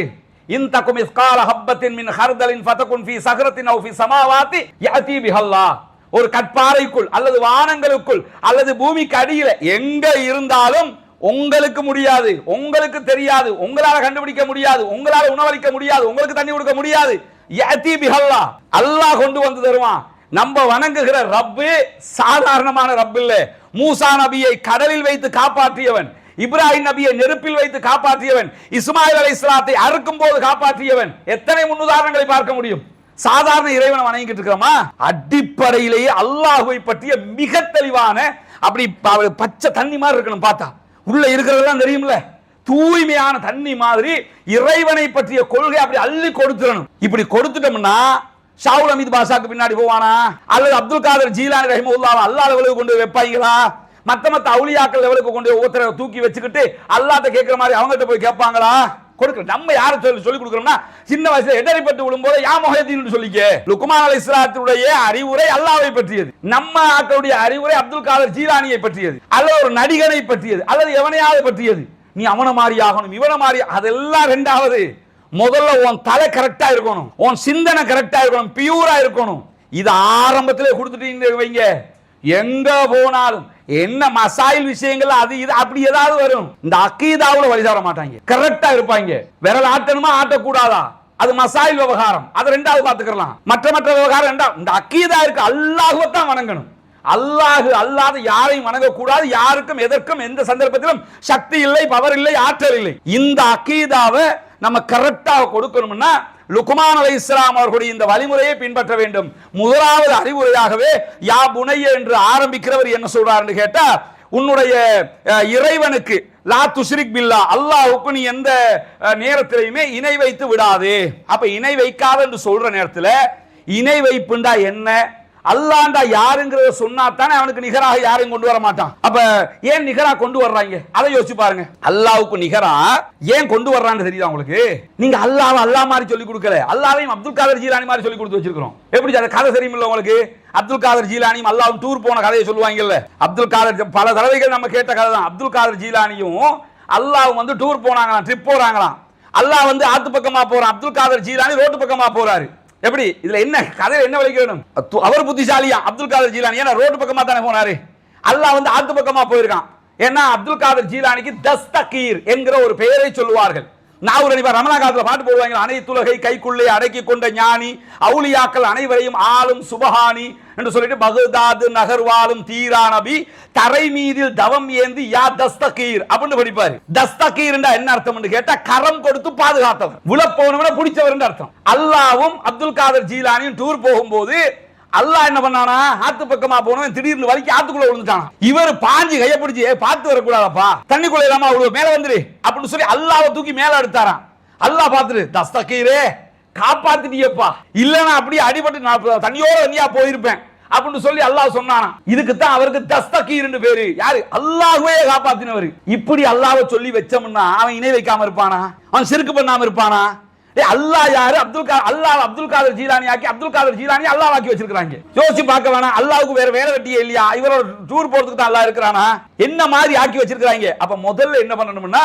இன்தகு மிஸ்கால ஹப்பத்தின் மின் ஹர்தலின் ஃபதகுன் ஃபீ ஸஹ்ரத்தின் அவ் ஃபீ ஸமாவாத்தி யஅதி பிஹல்லா. ஒரு கற்பாறைக்குள் அல்லது வானங்களுக்குள் அல்லது பூமிக்கு அடியில எங்க இருந்தாலும் உங்களுக்கு முடியாது, உங்களுக்கு தெரியாது, உங்களால கண்டுபிடிக்க முடியாது, உங்களால உணவளிக்க முடியாது, உங்களுக்கு தண்ணி கொடுக்க முடியாது. யஅதி பிஹல்லா, அல்லாஹ் கொண்டு வந்து தருவான். நம்ம வணங்குகிற ரப்பு சாதாரணமான ரப்பு இல்ல. மூசா நபியை கடலில் வைத்து காப்பாற்றியவன், இப்ராஹிம் நபியை நெருப்பில் வைத்து காப்பாற்றியவன், இஸ்மாயில் அலைஹிஸ்ஸலாத்தை அறுக்கும் போது காப்பாற்றியவன். எத்தனை முன்னுதாரணங்களை பார்க்க முடியும்? சாதாரண இறைவனை வணங்கிட்டு இருக்கிறோமா? அடிப்படையிலேயே அல்லாஹ்வை பற்றிய மிக தெளிவான அப்படி பச்சை தண்ணி மாதிரி இருக்கணும். பார்த்தா உள்ள இருக்கிறதெல்லாம் தெரியும்ல. தூய்மையான தண்ணி மாதிரி இறைவனை பற்றிய கொள்கை அப்படி அள்ளி கொடுத்துடணும். இப்படி கொடுத்துட்டோம்னா ஷாவுல் அமீத் பாஷாக்கு பின்னாடி போவானா? அல்லது அப்துல் காதர் ஜீலானி ரஹிமஹுல்லாஹ் அல்லாஹ் லெவலுக்கு கொண்டு வைப்பாங்களா? மத்த அவுலியாக்கள் லெவலுக்கு கொண்டு ஒவ்வொருத்தரை தூக்கி வச்சுக்கிட்டு அல்லாஹ்ட்ட கேட்கிற மாதிரி அவங்ககிட்ட போய் கேட்பாங்களா? கொடுக்கல. நம்ம யாரை சொல்லி கொடுக்கிறோம்னா, சின்ன வயசுல எடரிப்பட்டு விழும்போது யா முஹைதீன் சொல்லிக்க. லுக்மான் அலைஹிஸ்ஸலாத்துடைய அறிவுரை அல்லாஹ்வை பற்றியது. நம்ம ஆக்களுடைய அறிவுரை அப்துல் காதர் ஜீலானியை பற்றியது, அல்லது ஒரு நடிகனை பற்றியது, அல்லது எவனையாவது பற்றியது. நீ அவன மாதிரி ஆகணும், இவன மாதிரி, அதெல்லாம் ரெண்டாவது. முதல்ல உன் தலை கரெக்டா இருக்கணும், உன் சிந்தனை கரெக்டா இருக்கணும், பியூரா இருக்கணும். இது ஆரம்பத்திலே கொடுத்துட்டீங்க வைங்க, எங்க போனாலும் என்ன மசாயில் விஷயங்கள் அது இது அப்படி ஏதாவது வரும். இந்த அக்கீதாவுல வழி தர மாட்டாங்க, கரெக்டா இருப்பாங்க. விரல் ஆட்டணுமா ஆட்டக்கூடாதா அது மசாயில் விவகாரம், அது ரெண்டாவது பாத்துக்கலாம். மற்ற விவகாரம் ரெண்டாவது. இந்த அக்கீதா இருக்கு, அல்லாஹ்வை தான் வணங்கணும். அல்லாஹ் அல்லாத யாரையும் வணங்கக்கூடாது. யாருக்கும் எதற்கும் எந்த சந்தர்ப்பத்திலும் சக்தி இல்லை, பவர் இல்லை, ஆற்றல் இல்லை. இந்த அக்கீதாவை நம்ம கரெக்டா கொடுக்கணும்னா லுக்மான் அலைஹிஸ்ஸலாம் அவர்களுடைய இந்த வழிமுறையை பின்பற்ற வேண்டும். முதலாவது அறிவுரையாகவே யா புனைய என்று ஆரம்பிக்கிறவர் என்ன சொல்றாருன்னு கேட்டா, உன்னுடைய இறைவனுக்கு லா துஷ்ரிக் பில்லா, அல்லாஹ்வுக்கு நீ எந்த நேரத்திலையுமே இணை வைத்து விடாதே. அப்ப இணை வைக்காத என்று சொல்ற நேரத்தில் இணை வைப்புண்டா என்ன, அல்லாண்டா யாருங்கிறத சொன்னா தானே அவனுக்கு நிகராக யாரையும் கொண்டு வர மாட்டான். அப்ப ஏன் நிகரா கொண்டு வர்றாங்க அதை யோசிச்சு பாருங்க. அல்லாஹ்வுக்கு நிகரா ஏன் கொண்டு வர்றான்னு தெரியுதா உங்களுக்கு? நீங்க அல்லாஹ் அல்லாஹ் மாதிரி சொல்லி கொடுக்கல, அல்லாஹ்வையும் அப்துல் காதர் ஜீலானி மாதிரி சொல்லி கொடுத்து வச்சிருக்கிறோம். எப்படி அந்த கதை தெரியுமில்ல உங்களுக்கு? அப்துல் காதர் ஜீலானியும் அல்லாஹ்வும் டூர் போன கதையை சொல்லுவாங்கல்ல. அப்துல் காதர் பல தடவைகள் நம்ம கேட்ட கதை தான். அப்துல் காதர் ஜீலானியும் அல்லாஹ்வும் வந்து டூர் போனாங்களாம், ட்ரிப் போறாங்களாம். அல்லாஹ் வந்து ஆத்து பக்கமா போறான், அப்துல் காதர் ஜீலானி ரோட்டு பக்கமா போறாரு. எப்படி இதுல என்ன கதையில என்ன விளைக்கணும்? அவர் புத்திசாலியா அப்துல் காதர் ஜீலானி? ஏன்னா ரோட்டு பக்கமா தானே போனாரு. அல்லாஹ் வந்து ஆத்து பக்கமா போயிருக்கான். ஏன்னா அப்துல் காதர் ஜீலானிக்கு தஸ்தகீர் என்கிற ஒரு பெயரை சொல்லுவார்கள். ரமணா காலத்துல பாட்டு போடுவாங்க, அனைத்துலகை கைக்குள்ளே அடக்கி கொண்ட ஞானி, அவுலியாக்கள் அனைவரையும் ஆளும் சுபஹானி என்று சொல்லிட்டு பகதாது நகர்வாலும் தீரா நபி தரை மீதில் தவம் ஏந்தி யா தஸ்தகீர் அப்படின்னு படிப்பாரு. தஸ்தகீர் என்ன அர்த்தம் கேட்டா கரம் கொடுத்து பாதுகாத்தவர், விழப்போனவன பிடிச்சவர் அர்த்தம். அல்லாவும் அப்துல் காதர் ஜீலானியும் டூர் போகும்போது அல்லாஹ் என்ன பண்ணானா, ஆத்து பக்கமா போனவன் திடீர்னு வலிக்கு ஆத்துக்குள்ள விழுந்துட்டான். இவர் பாஞ்சு கைய பிடிச்சி பார்த்து வரக்கூடாதப்பா, தண்ணிக்குள்ள இல்லாம அவ்வளவு மேல வந்துரு அப்படின்னு சொல்லி அல்லாஹ்வை தூக்கி மேல எடுத்தாராம். அல்லாஹ் பார்த்துட்டு தஸ்தகீரே காப்பாத்திட்டியப்பா, இல்லனா அப்படியே அடிபட்டு நான் தண்ணியோட தண்ணியா போயிருப்பேன் அப்படின்னு சொல்லி அல்லாஹ் சொன்னானா. இதுக்கு தான் அவருக்கு தஸ்தகீர் என்று பேரு. யாரு? அல்லாஹ்வே காப்பாத்தினவர். இப்படி அல்லாஹ்வை சொல்லி வச்சோம்னா அவன் இணை வைக்காம இருப்பானா? அவன் சிறுக்கு பண்ணாம இருப்பானா? அல்லாஹ் யாரு? அப்துல் காதர் ஜீலானி ஆக்கி அப்துல் காதர் ஜீலானி அல்லாஹ் ஆக்கி வச்சிருக்காங்க. யோசிச்சு பார்க்க வேணாம், அல்லாஹ்வுக்கு வேற வேலை வெட்டியே இல்லையா? இவரோட டூர் போறதுக்கு தான் அல்லாஹ் இருக்கிறானா? என்ன மாதிரி ஆக்கி வச்சிருக்காங்க. அப்ப முதல்ல என்ன பண்ணணும்னா,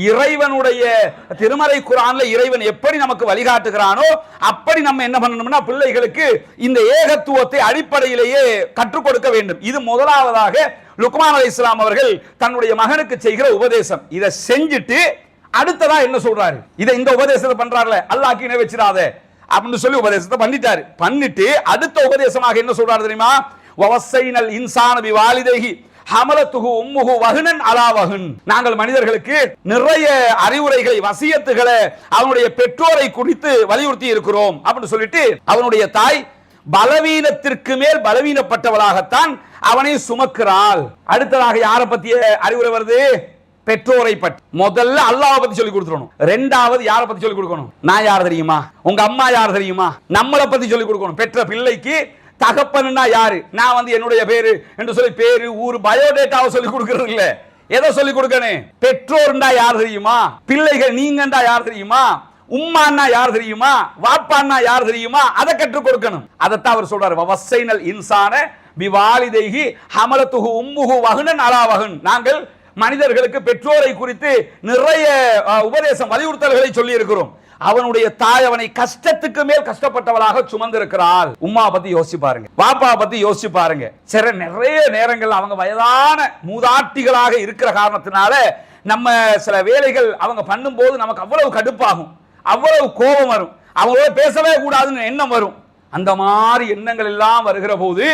இறைவனுடைய திருமறை குர்ஆன்ல இறைவன் எப்படி நமக்கு வழிகாட்டுகிறானோ அப்படி நம்ம என்ன பண்ணணும்னா பிள்ளைகளுக்கு இந்த ஏகத்துவத்தை அடிப்படையிலேயே கற்றுக் கொடுக்க வேண்டும். இது முதலாவதாக லுக்மான் அலைஹிஸ்ஸலாம் அவர்கள் தன்னுடைய மகனுக்கு செய்கிற உபதேசம். இதை செஞ்சுட்டு அடுத்ததா என்ன சொல்றாரு? இதை இந்த உபதேசத்தை பண்றாருல, அல்லாஹ்க்கு இணை வச்சிராத அப்படின்னு சொல்லி உபதேசத்தை பண்ணிட்டாரு. பண்ணிட்டு அடுத்த உபதேசமாக என்ன சொல்றாரு தெரியுமா? வவஸைனல் இன்சான பிவாலிதைஹி ஹமலத்துஹு உம்முஹு வஹ்னன் அலா வஹ்ன். நாங்கள் மனிதர்களுக்கு நிறைய அறிவுரைகளை, வசியத்துகளை அவனுடைய பெற்றோரை குறித்து வலியுறுத்தி இருக்கிறோம் அப்படின்னு சொல்லிட்டு, அவனுடைய தாய் பலவீனத்திற்கு மேல் பலவீனப்பட்டவளாகத்தான் அவனை சுமக்கிறாள். அடுத்ததாக யாரை பத்திய அறிவுரை வருது? பெற்றோரை பற்றி. முதல்ல அல்லாஹ்வை பத்தி சொல்லி கொடுத்துறணும். ரெண்டாவது யாரை பத்தி சொல்லி கொடுக்கணும்? நான் யார் தெரியுமா? உங்க அம்மா யார் தெரியுமா? நம்மளை பத்தி சொல்லி கொடுக்கணும். பெற்ற பிள்ளைக்கு தகப்பன்னா யாரு, நான் வந்து என்னுடைய பேரு என்று சொல்லி பேரு ஊரு பயோடேட்டாவை சொல்லி கொடுக்கிறது இல்ல. எதை சொல்லி கொடுக்கணும்? பெற்றோர்ண்டா யார் தெரியுமா? பிள்ளைகள் நீங்கண்டா யார் தெரியுமா? உம்மான்னா யார் தெரியுமா? வாப்பான்னா யார் தெரியுமா? அதை கற்றுக் கொடுக்கணும். அதைத்தான் அவர் சொல்றாரு, வவஸைனல் இன்சான பிவாலிதைஹி ஹமலத்துஹு உம்முஹு வஹ்னன் அலா வஹ்ன். நாங்கள் மனிதர்களுக்கு பெற்றோரை குறித்து நிறைய உபதேசம், வலியுறுத்தல்களை சொல்லி இருக்கிறோம். அவனுடைய தாய் அவனை கஷ்டத்துக்கு மேல் கஷ்டப்பட்டவளாக சுமந்திருக்கிறாள். உம்மா பத்தி யோசிச்சு பாருங்க, பாப்பா பத்தி யோசிச்சு பாருங்க. சரி, நிறைய நேரங்கள் அவங்க வயதான மூதாட்டிகளாக இருக்கிற காரணத்தினால நம்ம சில வேலைகள் அவங்க பண்ணும் போது நமக்கு அவ்வளவு கடுப்பாகும், அவ்வளவு கோபம் வரும், அவங்களோட பேசவே கூடாதுன்னு எண்ணம் வரும். அந்த மாதிரி எண்ணங்கள் எல்லாம் வருகிற போது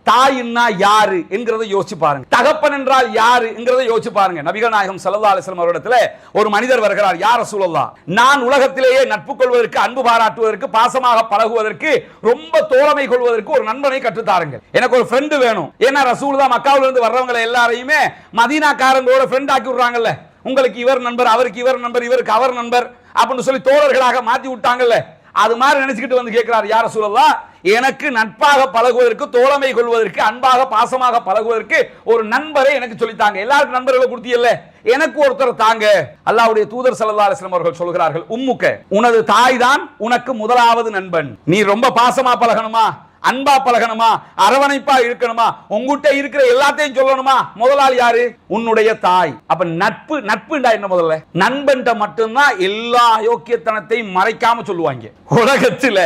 தாயின்னா யாரு என்கிறதை யோசிச்சு பாருங்க, தகப்பன் என்றால் யாரு என்கிறதை யோசிச்சு பாருங்க. நபிகள் நாயகம் ஸல்லல்லாஹு அலைஹி வஸல்லம் அவரிடத்துல ஒரு மனிதர் வருகிறார். யா ரசூலல்லாஹ், நான் உலகத்திலேயே நட்பு கொள்வதற்கு, அன்பு பாராட்டுவதற்கு, பாசமாக பழகுவதற்கு, ரொம்ப தோழமை கொள்வதற்கு ஒரு நண்பனை கற்றுத்தாருங்கள். எனக்கு ஒரு ஃப்ரெண்டு வேணும். ஏன்னா ரசூலுல்லாஹ் மக்காவுல இருந்து வர்றவங்க எல்லாரையுமே மதீனாக்காரங்களோட ஃப்ரெண்ட் ஆக்கி விடுறாங்கல்ல. உங்களுக்கு இவர் நண்பர், அவருக்கு இவர் நண்பர், இவருக்கு அவர் நண்பர் அப்படின்னு சொல்லி தோழர்களாக மாத்தி விட்டாங்கல்ல. அது மாதிரி நினைச்சுக்கிட்டு வந்து கேட்கிறார், யா ரசூலல்லாஹ், எனக்கு நட்பாக பழகுவதற்கு, தோழமை கொள்வதற்கு, அன்பாக பாசமாக பழகுவதற்கு ஒரு நண்பரை எனக்கு சொல்லித்தாங்க. எல்லாருக்கும் நண்பர்களை கொடுத்தீல்ல, எனக்கு ஒருத்தர் தாங்க. அல்லாஹ்வுடைய தூதர் ஸல்லல்லாஹு அலைஹி வஸல்லம் அவர்கள் சொல்கிறார்கள், உம்முக்க, உனது தாய் தான் உனக்கு முதலாவது நண்பன். நீ ரொம்ப பாசமா பழகணுமா, அன்பா பழகணுமா, அரவணைப்பா இருக்கணுமா, உங்ககிட்ட இருக்கிற எல்லாத்தையும் சொல்லணுமா, முதலாளி யாரு? உன்னுடைய தாய். அப்ப நட்பு, நட்புண்டா என்ன? முதல்ல நண்பன்ட்ட மட்டும்தான் எல்லா அயோக்கியத்தனத்தையும் மறைக்காம சொல்லுவாங்க. உலகத்துல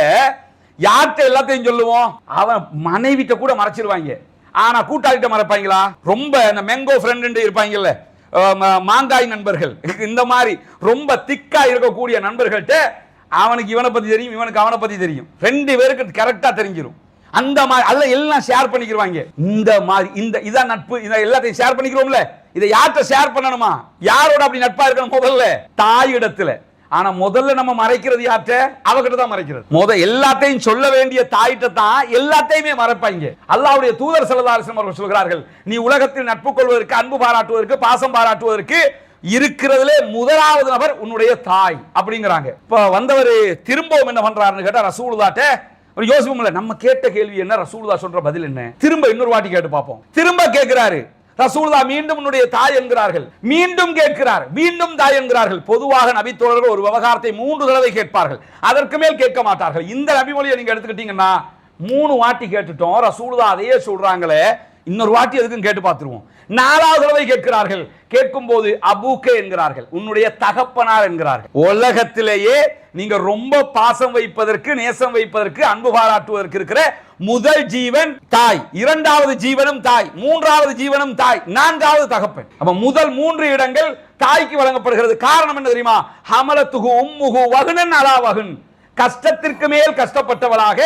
யார்கிட்ட எல்லாத்தையும் சொல்லுவோம்? அவன் மனைவிட்ட கூட மறைச்சிருவாங்க. ஆனா கூட்டாளிட்ட மறைப்பாங்களா? ரொம்ப இந்த மேங்கோ ஃப்ரெண்ட் இருப்பாங்கல்ல, மாங்காய் நண்பர்கள், இந்த மாதிரி ரொம்ப திக்கா இருக்கக்கூடிய நண்பர்கள்ட்ட அவனுக்கு இவனை பத்தி தெரியும், இவனுக்கு அவனை பத்தி தெரியும், ரெண்டு பேருக்கு கரெக்டா தெரிஞ்சிடும். அந்த மாதிரி அல்ல எல்லாம் ஷேர் பண்ணிக்கிறாங்க. இந்த மாதிரி இதான் நட்பு. இதை எல்லாத்தையும் ஷேர் பண்ணிக்கிறோம்ல, இதை யார்கிட்ட ஷேர் பண்ணணுமா? யாரோட அப்படி நட்பா இருக்கணும்? முதல்ல தாய் இடத்துல. ஆனா முதல்ல நம்ம மறைக்கிறது யார்கிட்ட? அவகிட்ட தான் மறைக்கிறது. எல்லாத்தையும் சொல்ல வேண்டிய தாயிட்ட தான் எல்லாத்தையுமே மறைப்பாங்க. அல்லாஹ்வுடைய தூதர் ஸல்லல்லாஹு அலைஹி வஸல்லம் அவர்கள் சொல்கிறார்கள், நீ உலகத்தில் நட்பு கொள்வதற்கு, அன்பு பாராட்டுவதற்கு, பாசம் பாராட்டுவதற்கு இருக்கிறதுலே முதலாவது நபர் உன்னுடைய தாய் அப்படிங்கிறாங்க. இப்ப வந்தவர் திரும்பவும் என்ன பண்றாருன்னு கேட்டா, ரசூலுல்லாஹ்ட்ட யோசிப்போம்ல, நம்ம கேட்ட கேள்வி என்ன, ரசூலுல்லாஹ் சொல்ற பதில் என்ன, திரும்ப இன்னொரு வாட்டி கேட்டு பார்ப்போம். திரும்ப கேட்கிறாரு ரசூலுல்லாஹ், மீண்டும் உன்னுடைய தாய் என்கிறார்கள், மீண்டும் கேட்கிறார், மீண்டும் தாய் என்கிறார்கள். பொதுவாக நபி தோழர்கள் ஒரு விவகாரத்தை 3 தடவை கேட்பார்கள், அதற்கு மேல் கேட்க மாட்டார்கள். இந்த நபிமொழியை நீங்க எடுத்துக்கிட்டீங்கன்னா 3 வாட்டி கேட்டுட்டோம், ரசூலுல்லாஹ் அதையே சொல்றாங்களே, இன்னொரு வாட்டி எதுக்கும் கேட்டு பார்த்துருவோம். 4வது தடவை கேட்கிறார்கள். கேட்கும் போது அபூக்கே என்கிறார்கள், உன்னுடைய தகப்பனார் என்கிறார்கள். உலகத்திலேயே நீங்க ரொம்ப பாசம் வைப்பதற்கு, நேசம் வைப்பதற்கு, அன்பு பாராட்டுவதற்கு இருக்கிற முதல் ஜீவன் தாய், 2வது ஜீவனும் தாய், 3வது ஜீவனும் தாய், 4வது தகப்பன். அப்ப முதல் 3 இடங்கள் தாய்க்கு வழங்கப்படுகிறது. காரணம் என்ன தெரியுமா? ஹமலத்துஹு உம்முஹு வஹ்னன் அலா வஹ்ன், கஷ்டத்திற்கு மேல் கஷ்டப்பட்டவளாக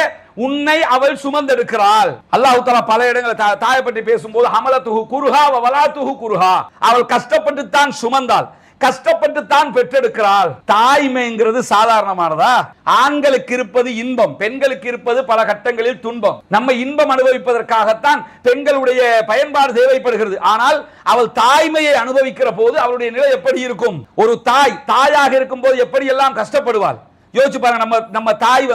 உன்னை அவள் சுமந்தெடுக்கிறாள். அல்லாஹ் தஆலா பல இடங்களில் தாயை பற்றி பேசும்போது ஹமலத்துஹு குர்ஹா வ வலாத்துஹு குர்ஹா, அவள் கஷ்டப்பட்டு தான் சுமந்தாள், கஷ்டப்பட்டு தான் பெற்றெடுக்கிறாள். தாய்மைங்கிறது சாதாரணமானதா? ஆண்களுக்கு இருப்பது இன்பம், பெண்களுக்கு இருப்பது பல கட்டங்களில் துன்பம். நம்ம இன்பம் அனுபவிப்பதற்காகத்தான் பெண்களுடைய பயன்பாடு தேவைப்படுகிறது. ஆனால் அவள் தாய்மையை அனுபவிக்கிற போது அவளுடைய நிலை எப்படி இருக்கும்? ஒரு தாயாக இருக்கும் போது எப்படி எல்லாம் கஷ்டப்படுவாள் யோசிச்சு பாருங்க. நம்ம தாய்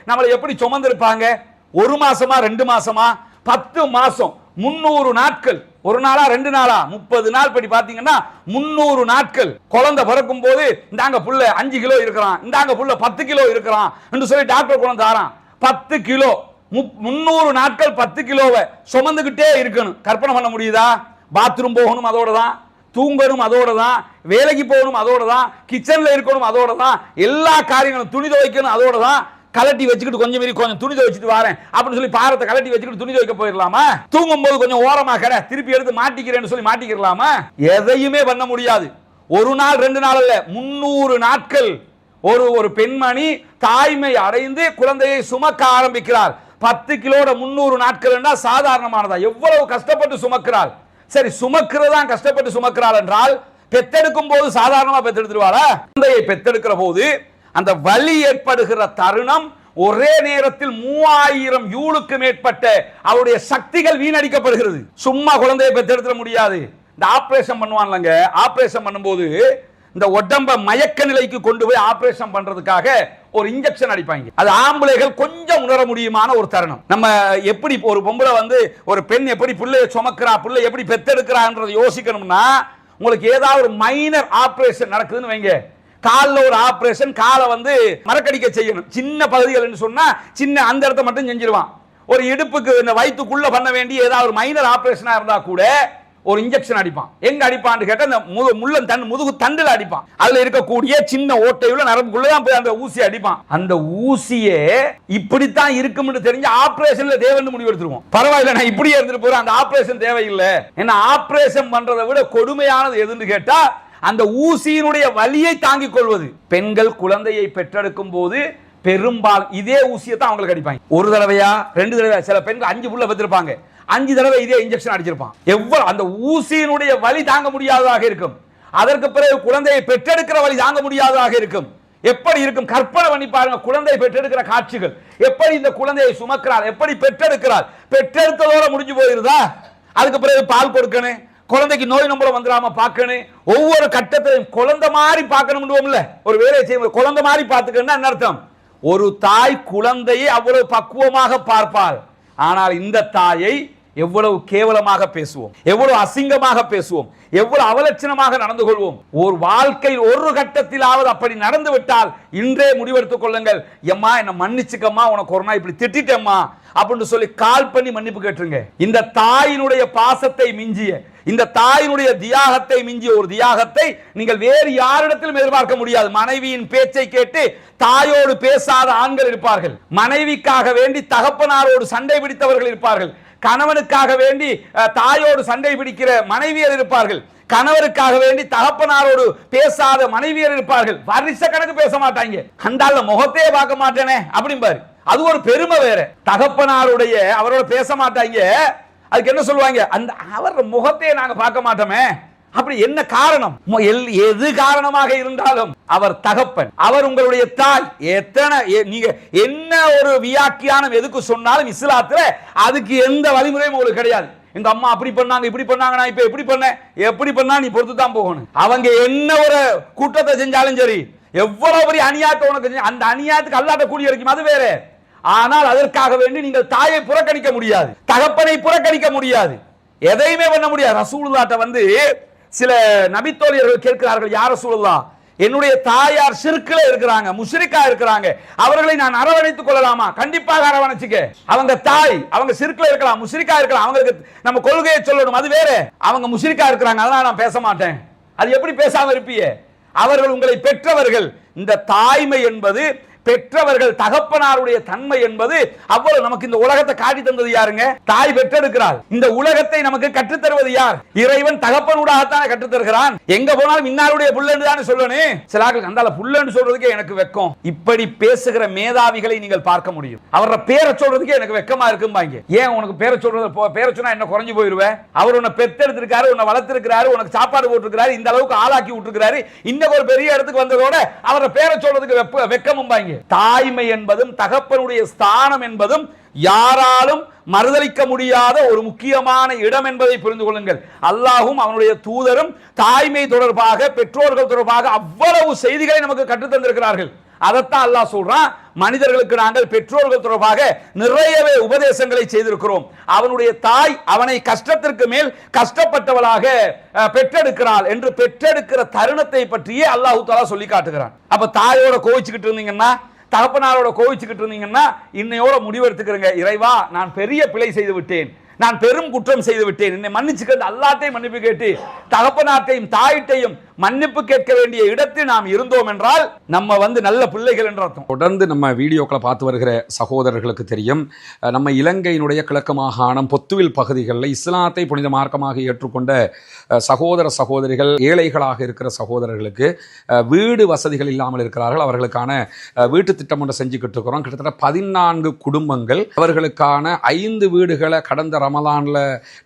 நம்மளை எப்படி சுமந்திருப்பாங்க? 1 மாசமா, 2 மாசமா, 10 மாசம், 300 நாட்கள், 1 நாளா 2 நாளா, 30 நாள் படி பாத்தீங்கன்னா 300 நாட்கள். குழந்தை பிறக்கும் போது இந்தாங்க புள்ள 5 கிலோ இருக்கிறான், இந்தாங்க புள்ள 10 கிலோ இருக்கிறான் என்று சொல்லி டாக்டர் குழந்தை தாரான். 10 கிலோ 300 நாட்கள் 10 கிலோவை சுமந்துகிட்டே இருக்கணும். கற்பனை பண்ண முடியுதா? பாத்ரூம் போகணும் அதோட தான், தூங்கணும் அதோட தான், வேலைக்கு போகணும் அதோட தான், கிச்சன்ல இருக்கணும் அதோட தான், எல்லா காரியங்களும், துணி துவைக்கணும் அதோட தான். கலட்டி வச்சுக்கிட்டு கொஞ்சம் துணி துவைச்சிட்டு வரேன் அப்படின்னு சொல்லி பாரத்தை கலட்டி வச்சுக்கிட்டு துணி துவைக்க போயிடலாமா? தூங்கும் போது கொஞ்சம் ஓரமா கடை திருப்பி எடுத்து மாட்டிக்கிறேன்னு சொல்லி மாட்டிக்கிறலாமா? எதையுமே பண்ண முடியாது. 1 நாள் 2 நாள் அல்ல, 300 நாட்கள் ஒரு பெண்மணி தாய்மை அடைந்து குழந்தையை சுமக்க ஆரம்பிக்கிறார். 10 கிலோட 300 நாட்கள் சாதாரணமானதா? எவ்வளவு கஷ்டப்பட்டு சுமக்கிறாள். சரி, சுமக்கிறதா கஷ்டப்பட்டு சுமக்கிறாள் என்றால் பெத்தெடுக்கும் போது சாதாரணமா பெத்தெடுத்துருவாளா? குழந்தையை பெத்தெடுக்கிற போது அந்த வலி ஏற்படுகிற தருணம், ஒரே நேரத்தில் 3000 யூலுக்கு மேற்பட்ட அவருடைய சக்திகள் வீணடிக்கப்படுகிறது. சும்மா குழந்தையை பெத்தெடுத்துட முடியாது. இந்த ஆபரேஷன் பண்ணுவான்லங்க, ஆபரேஷன் பண்ணும்போது இந்த உடம்ப மயக்க நிலைக்கு கொண்டு போய் ஆபரேஷன் பண்றதுக்காக ஒரு இன்ஜெக்ஷன் அடிப்பாங்க. அது ஆம்பளைகள் கொஞ்சம் உணர முடியுமான ஒரு தருணம். நம்ம எப்படி ஒரு பொம்பளை ஒரு பெண் எப்படி புள்ளைய சுமக்கிறா, புள்ளை எப்படி பெத்தெடுக்கிறான்றதை யோசிக்கணும்னா, உங்களுக்கு ஏதாவது ஒரு மைனர் ஆபரேஷன் நடக்குதுன்னு வைங்க, காலில் ஒரு ஆபரேஷன், காலை மரக்கடிக்க செய்யணும், சின்ன பகுதிகள் சொன்னா சின்ன அந்த இடத்த மட்டும் செஞ்சிருவான். ஒரு இடுப்புக்கு இந்த வயிற்றுக்குள்ள பண்ண வேண்டிய ஏதாவது ஒரு மைனர் ஆபரேஷனா இருந்தா கூட ஒரு இன்ஜெக்ஷன் அடிப்பான். எங்க அடிப்பான்னு கேட்டா இந்த முள்ளன் முதுகு தண்டுல அடிப்பான். அதுல இருக்கக்கூடிய சின்ன ஓட்டையுள்ள நரம்புக்குள்ளதான் போய் அந்த ஊசி அடிப்பான். அந்த ஊசியே இப்படித்தான் இருக்கும்னு தெரிஞ்சு ஆபரேஷன்ல தேவைன்னு முடிவு எடுத்துருவோம். பரவாயில்ல, நான் இப்படியே இருந்துட்டு போறேன், அந்த ஆபரேஷன் தேவையில்லை. ஏன்னா ஆபரேஷன் பண்றதை விட கொடுமையானது எதுன்னு கேட்டா அந்த ஊசியினுடைய வலியை தாங்கிக் கொள்வது. பெண்கள் குழந்தையை பெற்றெடுக்கும் போது பெரும்பாலும் இதே ஊசியை தான் அவங்களுக்கு அடிப்பாங்க. 1 தடவையா 2 தடவையா, சில பெண்கள் 5 புள்ள பெற்றிருப்பாங்க, 5 தடவை இதே இன்ஜெக்ஷன் அடிச்சிருப்பான். எவ்வளவு அந்த ஊசியினுடைய வலி தாங்க முடியாததாக இருக்கும். அதற்கு பிறகு குழந்தையை பெற்றெடுக்கிற வலி தாங்க முடியாததாக இருக்கும். எப்படி இருக்கும் கற்பனை பண்ணி பாருங்க. குழந்தை பெற்றெடுக்கிற காட்சிகள், எப்படி இந்த குழந்தையை சுமக்கிறாள், எப்படி பெற்றெடுக்கிறாள். பெற்றெடுத்ததோட முடிஞ்சு போயிருதா? அதுக்கு பிறகு பால் கொடுக்கணும், குழந்தைக்கு நோய் நம்பளம் வந்துடாம பார்க்கணும், ஒவ்வொரு கட்டத்திலையும் குழந்தை மாதிரி பார்க்கணும்ல. ஒரு வேலையை செய்யும் குழந்தை மாதிரி பார்த்துக்கணும்னா என்ன அர்த்தம்? ஒரு தாய் குழந்தையை அவ்வளவு பக்குவமாக பார்ப்பாள். ஆனால் இந்த தாயை எவ்வளவு கேவலமாக பேசுவோம், எவ்வளவு அசிங்கமாக பேசுவோம், எவ்வளவு அவலட்சணமாக நடந்து கொள்வோம். ஒரு வாழ்க்கையில் ஒரு கட்டத்திலாவது அப்படி நடந்து விட்டால் இன்றே முடிவெடுத்துக் கொள்ளுங்கள். எம்மா என்ன மன்னிச்சுக்கம்மா, உனக்கு ஒரு நாள் இப்படி திட்டிட்டேம்மா அப்படின்னு சொல்லி கால் பண்ணி மன்னிப்பு கேட்டுருங்க. இந்த தாயினுடைய பாசத்தை மிஞ்சிய, இந்த தாயினுடைய தியாகத்தை மிஞ்சிய ஒரு தியாகத்தை நீங்கள் வேறு யாரிடத்திலும் எதிர்பார்க்க முடியாது. மனைவியின் பேச்சை கேட்டு தாயோடு பேசாத ஆண்கள் இருப்பார்கள், மனைவிக்காக வேண்டி தகப்பனாரோடு சண்டை பிடித்தவர்கள் இருப்பார்கள், கணவனுக்காக வேண்டி தாயோடு சண்டை பிடிக்கிற மனைவியர் இருப்பார்கள், கணவருக்காக வேண்டி தகப்பனாரோடு பேசாத மனைவியர் இருப்பார்கள். வருஷ கணக்கு பேச மாட்டாங்க, கண்டால முகத்தையே பார்க்க மாட்டேனே அப்படிம்பாரு. அது ஒரு பெருமை வேற. தகப்பனாருடைய அவரோட பேச மாட்டாங்க, அதுக்கு என்ன சொல்லுவாங்க, அந்த அவர் முகத்தையே நாங்க பார்க்க மாட்டோமே. அப்படி என்ன காரணம்? எது காரணமாக இருந்தாலும் அவர் தகப்பன், அவர் உங்களுடைய தாய். எத்தனை நீங்க என்ன ஒரு வியாக்கியானம் எதுக்கு சொன்னாலும் இஸ்லாத்துல அதுக்கு எந்த வழிமுறையும் உங்களுக்கு கிடையாது. எங்க அம்மா அப்படி பண்ணாங்க இப்படி பண்ணாங்க, நான் இப்ப எப்படி பண்ணேன், எப்படி பண்ணா நீ பொறுத்து தான் போகணும். அவங்க என்ன ஒரு கூட்டத்தை செஞ்சாலும் சரி, எவ்வளவு பெரிய அநியாயத்தை உனக்கு, அந்த அநியாயத்துக்கு அல்லாட்ட கூலி கிடைக்கும், அது வேற. ஆனால் அதற்காக வேண்டி நீங்கள் தாயை புறக்கணிக்க முடியாது, தகப்பனை புறக்கணிக்க முடியாது, எதையுமே பண்ண முடியாது. ரசூலுல்லாஹ்ட்ட வந்து சில நபித்தோழியர்கள் கேட்கிறார்கள், யார் ரசூலுல்லாஹ், என்னுடைய தாயார் ஷிர்க்ல இருக்கிறாங்க, முஷ்ரிக்கா இருக்கிறாங்க, அவர்களை நான் அரவணைத்துக் கொள்ளலாமா? கண்டிப்பாக அரவணைச்சுக்க. அவங்க தாய், அவங்க ஷிர்க்ல இருக்கலாம், முஷ்ரிக்கா இருக்கலாம், அவங்களுக்கு நம்ம கொள்கையை சொல்லணும், அது வேற. அவங்க முஷ்ரிக்கா இருக்கிறாங்க, அதனால நான் பேச மாட்டேன். அது எப்படி பேசாம இருப்பீங்க? அவர்கள் உங்களை பெற்றவர்கள். இந்த தாய்மை என்பது, பெற்றவர்கள் தகப்பனாருடைய தன்மை என்பது அவ்வளவு. நமக்கு இந்த உலகத்தை காட்டி தந்தது யாருங்க? தாய் பெற்றெடுக்கிறாள். இந்த உலகத்தை நமக்கு கற்றுத் தருவது யார்? இறைவன் தகப்பனூடாகத்தான் கற்றுத் தருகிறான். எங்க போனாலும் இன்னாருடைய புள்ளன்னு தானே சொல்லணும். சில ஆட்கள் அந்தால புள்ளன்னு சொல்றதுக்கே எனக்கு வெக்கம். இப்படி பேசுகிற மேதாவிகளை நீங்கள் பார்க்க முடியும். அவரோட பேரை சொல்றதுக்கே எனக்கு வெக்கமா இருக்கும்பாங்க. ஏன் உனக்கு பேரை சொல்றது, பேரை சொன்னா என்ன குறைஞ்சு போயிருவேன்? அவர் உன்னை பெத்தெடுத்திருக்காரு, உன்னை வளர்த்திருக்கிறாரு, உனக்கு சாப்பாடு போட்டிருக்கிறாரு, இந்த அளவுக்கு ஆளாக்கி விட்டுருக்கிறாரு. இன்னும் ஒரு பெரிய இடத்துக்கு வந்ததோட அவரோட பேரை சொல்றதுக்கு வெக்கமும்பாங்க. தாய்மை என்பதும் தகப்பனுடைய ஸ்தானம் என்பதும் யாராலும் மறுதலிக்க முடியாத ஒரு முக்கியமான இடம் என்பதை புரிந்து கொள்ளுங்கள். அல்லாஹ்வும் அவனுடைய தூதரும் தாய்மை தொடர்பாக, பெற்றோர்கள் தொடர்பாக அவ்வளவு செய்திகளை நமக்கு கற்றுத் தந்திருக்கிறார்கள். அதைத்தான் அல்லாஹ் சொல்றான், மனிதர்களுக்கு நாங்கள் பெற்றோர்கள் தொடர்பாக நிறையவே உபதேசங்களை செய்திருக்கிறோம். அவனுடைய தாய் அவனை கஷ்டத்திற்கு மேல் கஷ்டப்பட்டவளாக பெற்றெடுக்கிறாள் என்று பெற்றெடுக்கிற தருணத்தை பற்றியே அல்லாஹ் தஆலா சொல்லி காட்டுகிறான். அப்ப தாயோட கோவிச்சுக்கிட்டு இருந்தீங்கன்னா, தகப்பனாரோட கோவிச்சுக்கிட்டு இருந்தீங்கன்னா, இன்னையோட முடிவெடுத்துக்கிறங்க, இறைவா நான் பெரிய பிழை செய்து விட்டேன், நான் பெரும் குற்றம் செய்து விட்டேன், என்னை மன்னிச்சுக்கிறது, அல்லாஹ்வையும் மன்னிப்பு கேட்டு தகப்பனார்ட்டையும் தாயிட்டையும் மன்னிப்பு கேட்க வேண்டிய இடத்தில் நாம் இருந்தோம் என்றால் நம்ம நல்ல பிள்ளைகள் என்று அர்த்தம். தொடர்ந்து நம்ம வீடியோக்களை பார்த்து வருகிற சகோதரர்களுக்கு தெரியும், நம்ம இலங்கையினுடைய கிழக்கு மாகாணம் பொத்துவில் பகுதிகளில் இஸ்லாத்தை புனித மார்க்கமாக ஏற்றுக்கொண்ட சகோதர சகோதரிகள், ஏழைகளாக இருக்கிற சகோதரர்களுக்கு வீடு வசதிகள் இல்லாமல் இருக்கிறார்கள். அவர்களுக்கான வீட்டு திட்டம் ஒன்று செஞ்சுக்கிட்டு இருக்கிறோம். கிட்டத்தட்ட 14 குடும்பங்கள், அவர்களுக்கான 5 வீடுகளை கடந்த ரமலான்ல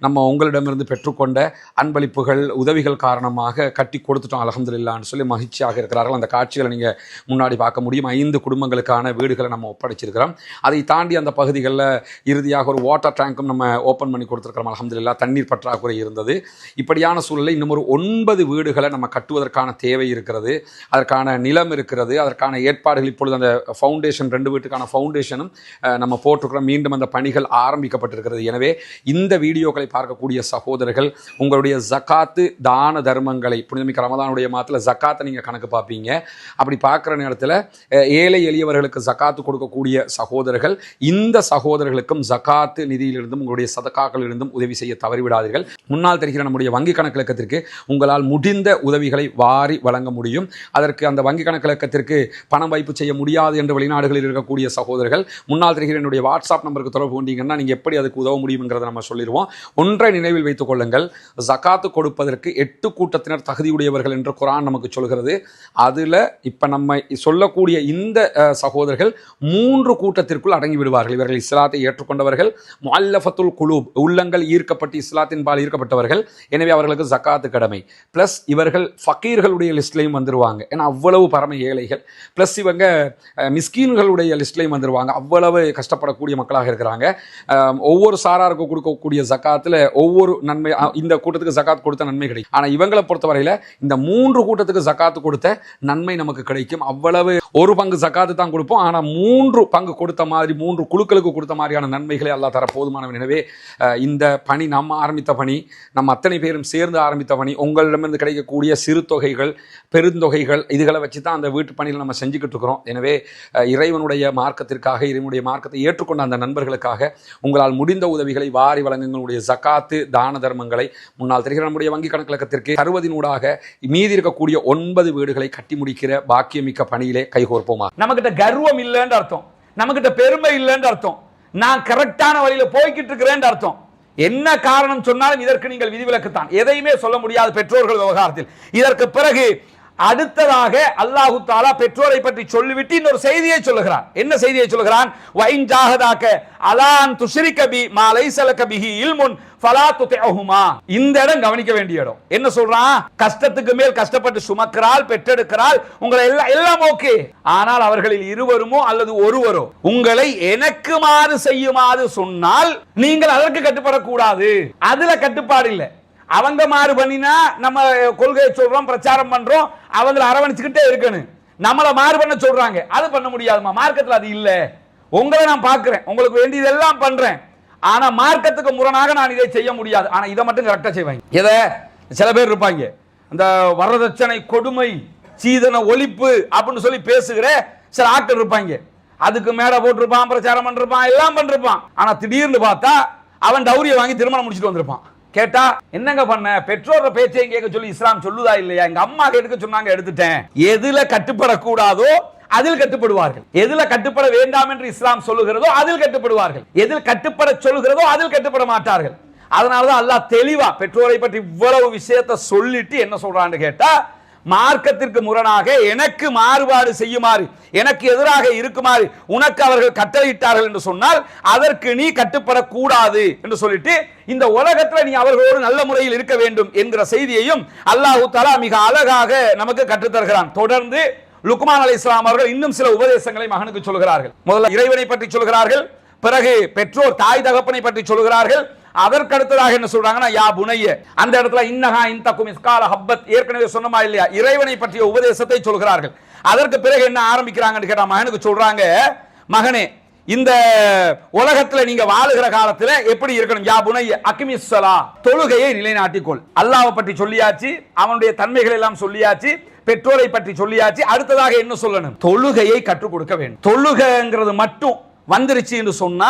நம்ம உங்களிடமிருந்து பெற்றுக்கொண்ட அன்பளிப்புகள், உதவிகள் காரணமாக கட்டி கொடுத்துட்டோம் அல்ஹம்துலில்லாஹ்னு சொல்லி மகிழ்ச்சியாக இருக்கிறார்கள். அந்த காட்சிகளை நீங்கள் முன்னாடி பார்க்க முடியும். 5 குடும்பங்களுக்கான வீடுகளை நம்ம ஒப்படைச்சிருக்கிறோம். அதை தாண்டி அந்த பகுதிகளில் இறுதியாக ஒரு வாட்டர் டேங்க்கும் நம்ம ஓப்பன் பண்ணி கொடுத்துருக்கிறோம் அல்ஹம்துலில்லாஹ். தண்ணீர் பற்றாக்குறை இருந்தது. இப்படியான சூழலில் இன்னும் ஒரு 9 வீடுகளை நம்ம கட்டுவதற்கான தேவை இருக்கிறது. அதற்கான நிலம் இருக்கிறது. அதற்கான ஏற்பாடுகள் இப்பொழுது அந்த ஃபவுண்டேஷன், 2 வீட்டுக்கான ஃபவுண்டேஷனும் நம்ம போட்டிருக்கிறோம். மீண்டும் அந்த பணிகள் ஆரம்பிக்கப்பட்டிருக்கிறது. எனவே இந்த வீடியோக்களை பார்க்கக்கூடிய சகோதரர்கள், உங்களுடைய ஜகாத்து தான தர்மங்களை, புனிதமிக்க ரமதானுடைய மாதத்தில் ஜகாத்தை நீங்கள் கணக்கு பார்ப்பீங்க. அப்படி பார்க்குற நேரத்தில் ஏழை எளியவர்களுக்கு ஜகாத்து கொடுக்கக்கூடிய சகோதரர்கள், இந்த சகோதரர்களுக்கும் ஜகாத்து நிதியிலிருந்தும் உங்களுடைய சதகாக்களிலிருந்தும் உதவி செய்ய தவறிவிடாதீர்கள். முன்னால் தெரிகிற நம்முடைய வங்கி கணக்கிழக்கத்திற்கு உங்களால் முடிந்த உதவிகளை வாரி வழங்க முடியும். அதற்கு அந்த வங்கி கணக்கிழக்கத்திற்கு பணம் வைப்பு செய்ய முடியாது என்று வெளிநாடுகளில் இருக்கக்கூடிய சகோதரர்கள், முன்னால் தெரிகிற என்னுடைய வாட்ஸ்அப் நம்பருக்கு தொடர்பு கொண்டீங்கன்னா நீங்கள் எப்படி அதுக்கு உதவ முடியுங்கிறத நம்ம சொல்லிடுவோம். ஒன்றை நினைவில் வைத்துக் கொள்ளுங்கள், ஜகாத்து கொடுப்பதற்கு 8 கூட்டத்தினர் தகுதியுடையவர்கள் என்று குர்ஆன் நமக்கு சொல்கிறது. அதில் இப்போ நம்ம சொல்லக்கூடிய இந்த சகோதரர்கள் 3 கூட்டத்திற்குள் அடங்கி விடுவார்கள். இவர்கள் இஸ்லாத்தை ஏற்றுக்கொண்டவர்கள், முஅல்லஃபத்துல் குலூப், உள்ளங்கள் ஈர்க்கப்பட்டு இஸ்லாத்தின் பால் ஈர்க்கப்பட்டவர்கள். எனவே அவர்களுக்கு ஜகாத்து கடமை. ப்ளஸ் இவர்கள் ஃபக்கீர்களுடைய லிஸ்ட்லையும் வந்துருவாங்க, ஏன்னா அவ்வளவு பரம ஏழைகள். ப்ளஸ் இவங்க மிஸ்கீன்களுடைய லிஸ்ட்லையும் வந்துருவாங்க, அவ்வளவு கஷ்டப்படக்கூடிய மக்களாக இருக்கிறாங்க. ஒவ்வொரு சாராருக்கு கொடுக்கக்கூடிய ஜகாத்தில் ஒவ்வொரு நன்மை, இந்த கூட்டத்துக்கு ஜகாத் கொடுத்த நன்மை கிடைக்கும். ஆனால் இவங்களை பொறுத்தவரையில் இந்த 3 கூட்டத்துக்கு ஜகாத்து கொடுத்த நன்மை நமக்கு கிடைக்கும். அவ்வளவு ஒரு பங்கு ஜகாத்து தான் கொடுப்போம், ஆனால் 3 பங்கு கொடுத்த மாதிரி 3 குழுக்களுக்கு கொடுத்த மாதிரியான நன்மைகளை அல்லாஹ் தர போதுமானவன். எனவே இந்த பணி நம்ம ஆரம்பித்த பணி, நம்ம அத்தனை பேரும் சேர்ந்து ஆரம்பித்த பணி. உங்களிடமிருந்து கிடைக்கக்கூடிய சிறு தொகைகள் பெருந்தொகைகள் இதுகளை வச்சு தான் அந்த வீட்டு பணியில் நம்ம செஞ்சுக்கிட்டு இருக்கிறோம். எனவே இறைவனுடைய மார்க்கத்திற்காக, இறைவனுடைய மார்க்கத்தை ஏற்றுக்கொண்ட அந்த நண்பர்களுக்காக உங்களால் முடிந்த உதவிகளை வாரி வழங்குங்களுடைய ஜகாத்து தான தர்மங்களை முன்னால் தெரிகிற நம்முடைய வங்கி கணக்கிலக்கத்திற்கு தருவதினூடாக மீதி இருக்கக்கூடிய 9 வீடுகளை கட்டி முடிக்கிற பாக்கியமிக்க பணியிலே கைகோர்ப்போமா. நமக்கிட்ட கர்வம் இல்லைன்னு அர்த்தம், நமக்கிட்ட பெருமை இல்லைன்னு அர்த்தம், நான் கரெக்டான வழியில போய்கிட்டு இருக்கிறேன் அர்த்தம். என்ன காரணம் சொன்னாலும் இதற்கு நீங்கள் விதிவிலக்குத்தான், எதையுமே சொல்ல முடியாது பெற்றோர்கள் விவகாரத்தில். இதற்கு பிறகு அடுத்ததாக அல்லாஹு தாலா பெற்றோரை பற்றி சொல்லிவிட்டு இன்னொரு செய்தியை சொல்லுகிறான். என்ன செய்தியை சொல்லுகிறான்? வைன் ஜாஹதாக அலான் துஷ்ரிக பி மா லைஸ லக பிஹி இல்முன் ஃபலா துதிஹுமா. இந்த இடம் கவனிக்க வேண்டிய இடம். என்ன சொல்றான்? கஷ்டத்துக்கு மேல் கஷ்டப்பட்டு சுமக்கிறாள், பெற்றெடுக்கிறாள், உங்களை எல்லாம் ஓகே, ஆனால் அவர்களில் இருவருமோ அல்லது ஒருவரோ உங்களை எனக்கு மாறு செய்யுமாறு சொன்னால் நீங்கள் அதற்கு கட்டுப்படக்கூடாது. அதுல கட்டுப்பாடு இல்லை. அவங்க மாறு பண்ணினா நம்ம கொள்கையை சொல்றோம், பிரச்சாரம் பண்றோம், அவங்களை அரவணைச்சுக்கிட்டே இருக்கணும். நம்மளை மாறு பண்ண சொல்றாங்க, அது பண்ண முடியாதுமா, மார்க்கத்தில் அது இல்ல. உங்களை நான் பார்க்கிறேன், உங்களுக்கு வேண்டியதெல்லாம் பண்றேன், ஆனா மார்க்கத்துக்கு முரணாக நான் இதை செய்ய முடியாது. ஆனா இதை மட்டும் கரெக்டா செய்வாங்க. எதை சில பேர் இருப்பாங்க, அந்த வரதட்சணை கொடுமை சீதன ஒழிப்பு அப்படின்னு சொல்லி பேசுகிற சில ஆட்கள் இருப்பாங்க. அதுக்கு மேல போட்டிருப்பான், பிரச்சாரம் பண்ணிருப்பான், எல்லாம் பண்ணிருப்பான். ஆனா திடீர்னு பார்த்தா அவன் டௌரியை வாங்கி திருமணம் முடிச்சுட்டு வந்திருப்பான். கேட்டா என்னங்க பண்ண, பெற்றோர பேச்சையும் கேட்க சொல்லி இஸ்லாம் சொல்லுதா இல்லையா? எங்க அம்மா எடுக்க சொன்னாங்க, எடுத்துட்டேன். எதுல கட்டுப்படக்கூடாதோ அதில் கட்டுப்படுவார்கள், எதுல கட்டுப்பட வேண்டாம் என்று இஸ்லாம் சொல்லுகிறதோ அதில் கட்டுப்படுவார்கள், எதில் கட்டுப்பட சொல்லுகிறதோ அதில் கட்டுப்பட மாட்டார்கள். அதனாலதான் அல்லாஹ் தெளிவா பெற்றோரை பற்றி இவ்வளவு விஷயத்தை சொல்லிட்டு என்ன சொல்றான்னு கேட்டா, மார்க்கத்திற்கு முரணாக எனக்கு மாறுபாடு செய்யுமாறு, எனக்கு எதிராக இருக்குமாறு உனக்கு அவர்கள் கட்டளையிட்டார்கள் என்று சொன்னால் அதற்கு நீ கட்டுப்படக்கூடாது என்று சொல்லிட்டு இந்த உலகத்தில் நீ அவர்களோடு நல்ல முறையில் இருக்க வேண்டும் என்கிற செய்தியையும் அல்லாஹ் தஆலா மிக அழகாக நமக்கு கற்றுத்தருகிறான். தொடர்ந்து லுக்மான் அலைஹிஸ்ஸலாம் அவர்கள் இன்னும் சில உபதேசங்களை மகனுக்கு சொல்கிறார்கள். முதல்ல இறைவனை பற்றி சொல்கிறார்கள், பிறகு பெற்றோர் தாய் தகப்பனை பற்றி சொல்கிறார்கள், அதற்கு அடுத்ததாக என்ன சொல்றாங்கன்னா யா புனைய, அந்த இடத்துல இன்னஹா இன்தகும் இஸ்கால ஹப்பத், ஏற்கனவே சொன்னமா இல்லையா, இறைவனை பற்றிய உபதேசத்தை சொல்கிறார்கள். அதற்கு பிறகு என்ன ஆரம்பிக்கிறாங்கன்னு கேட்டா மகனுக்கு சொல்றாங்க, மகனே இந்த உலகத்துல நீங்க வாழுகிற காலத்துல எப்படி இருக்கணும்? யா புனைய அகிமிஸ் ஸலா, தொழுகையை நிலைநாட்டிக்கொள். அல்லாஹ்வை பற்றி சொல்லியாச்சு, அவனுடைய தன்மைகள் எல்லாம் சொல்லியாச்சு, பெற்றோரை பற்றி சொல்லியாச்சு, அடுத்ததாக என்ன சொல்லணும்? தொழுகையை கற்றுக் கொடுக்க வேண்டும். தொழுகைங்கிறது மட்டும் வந்துருச்சு என்று சொன்னா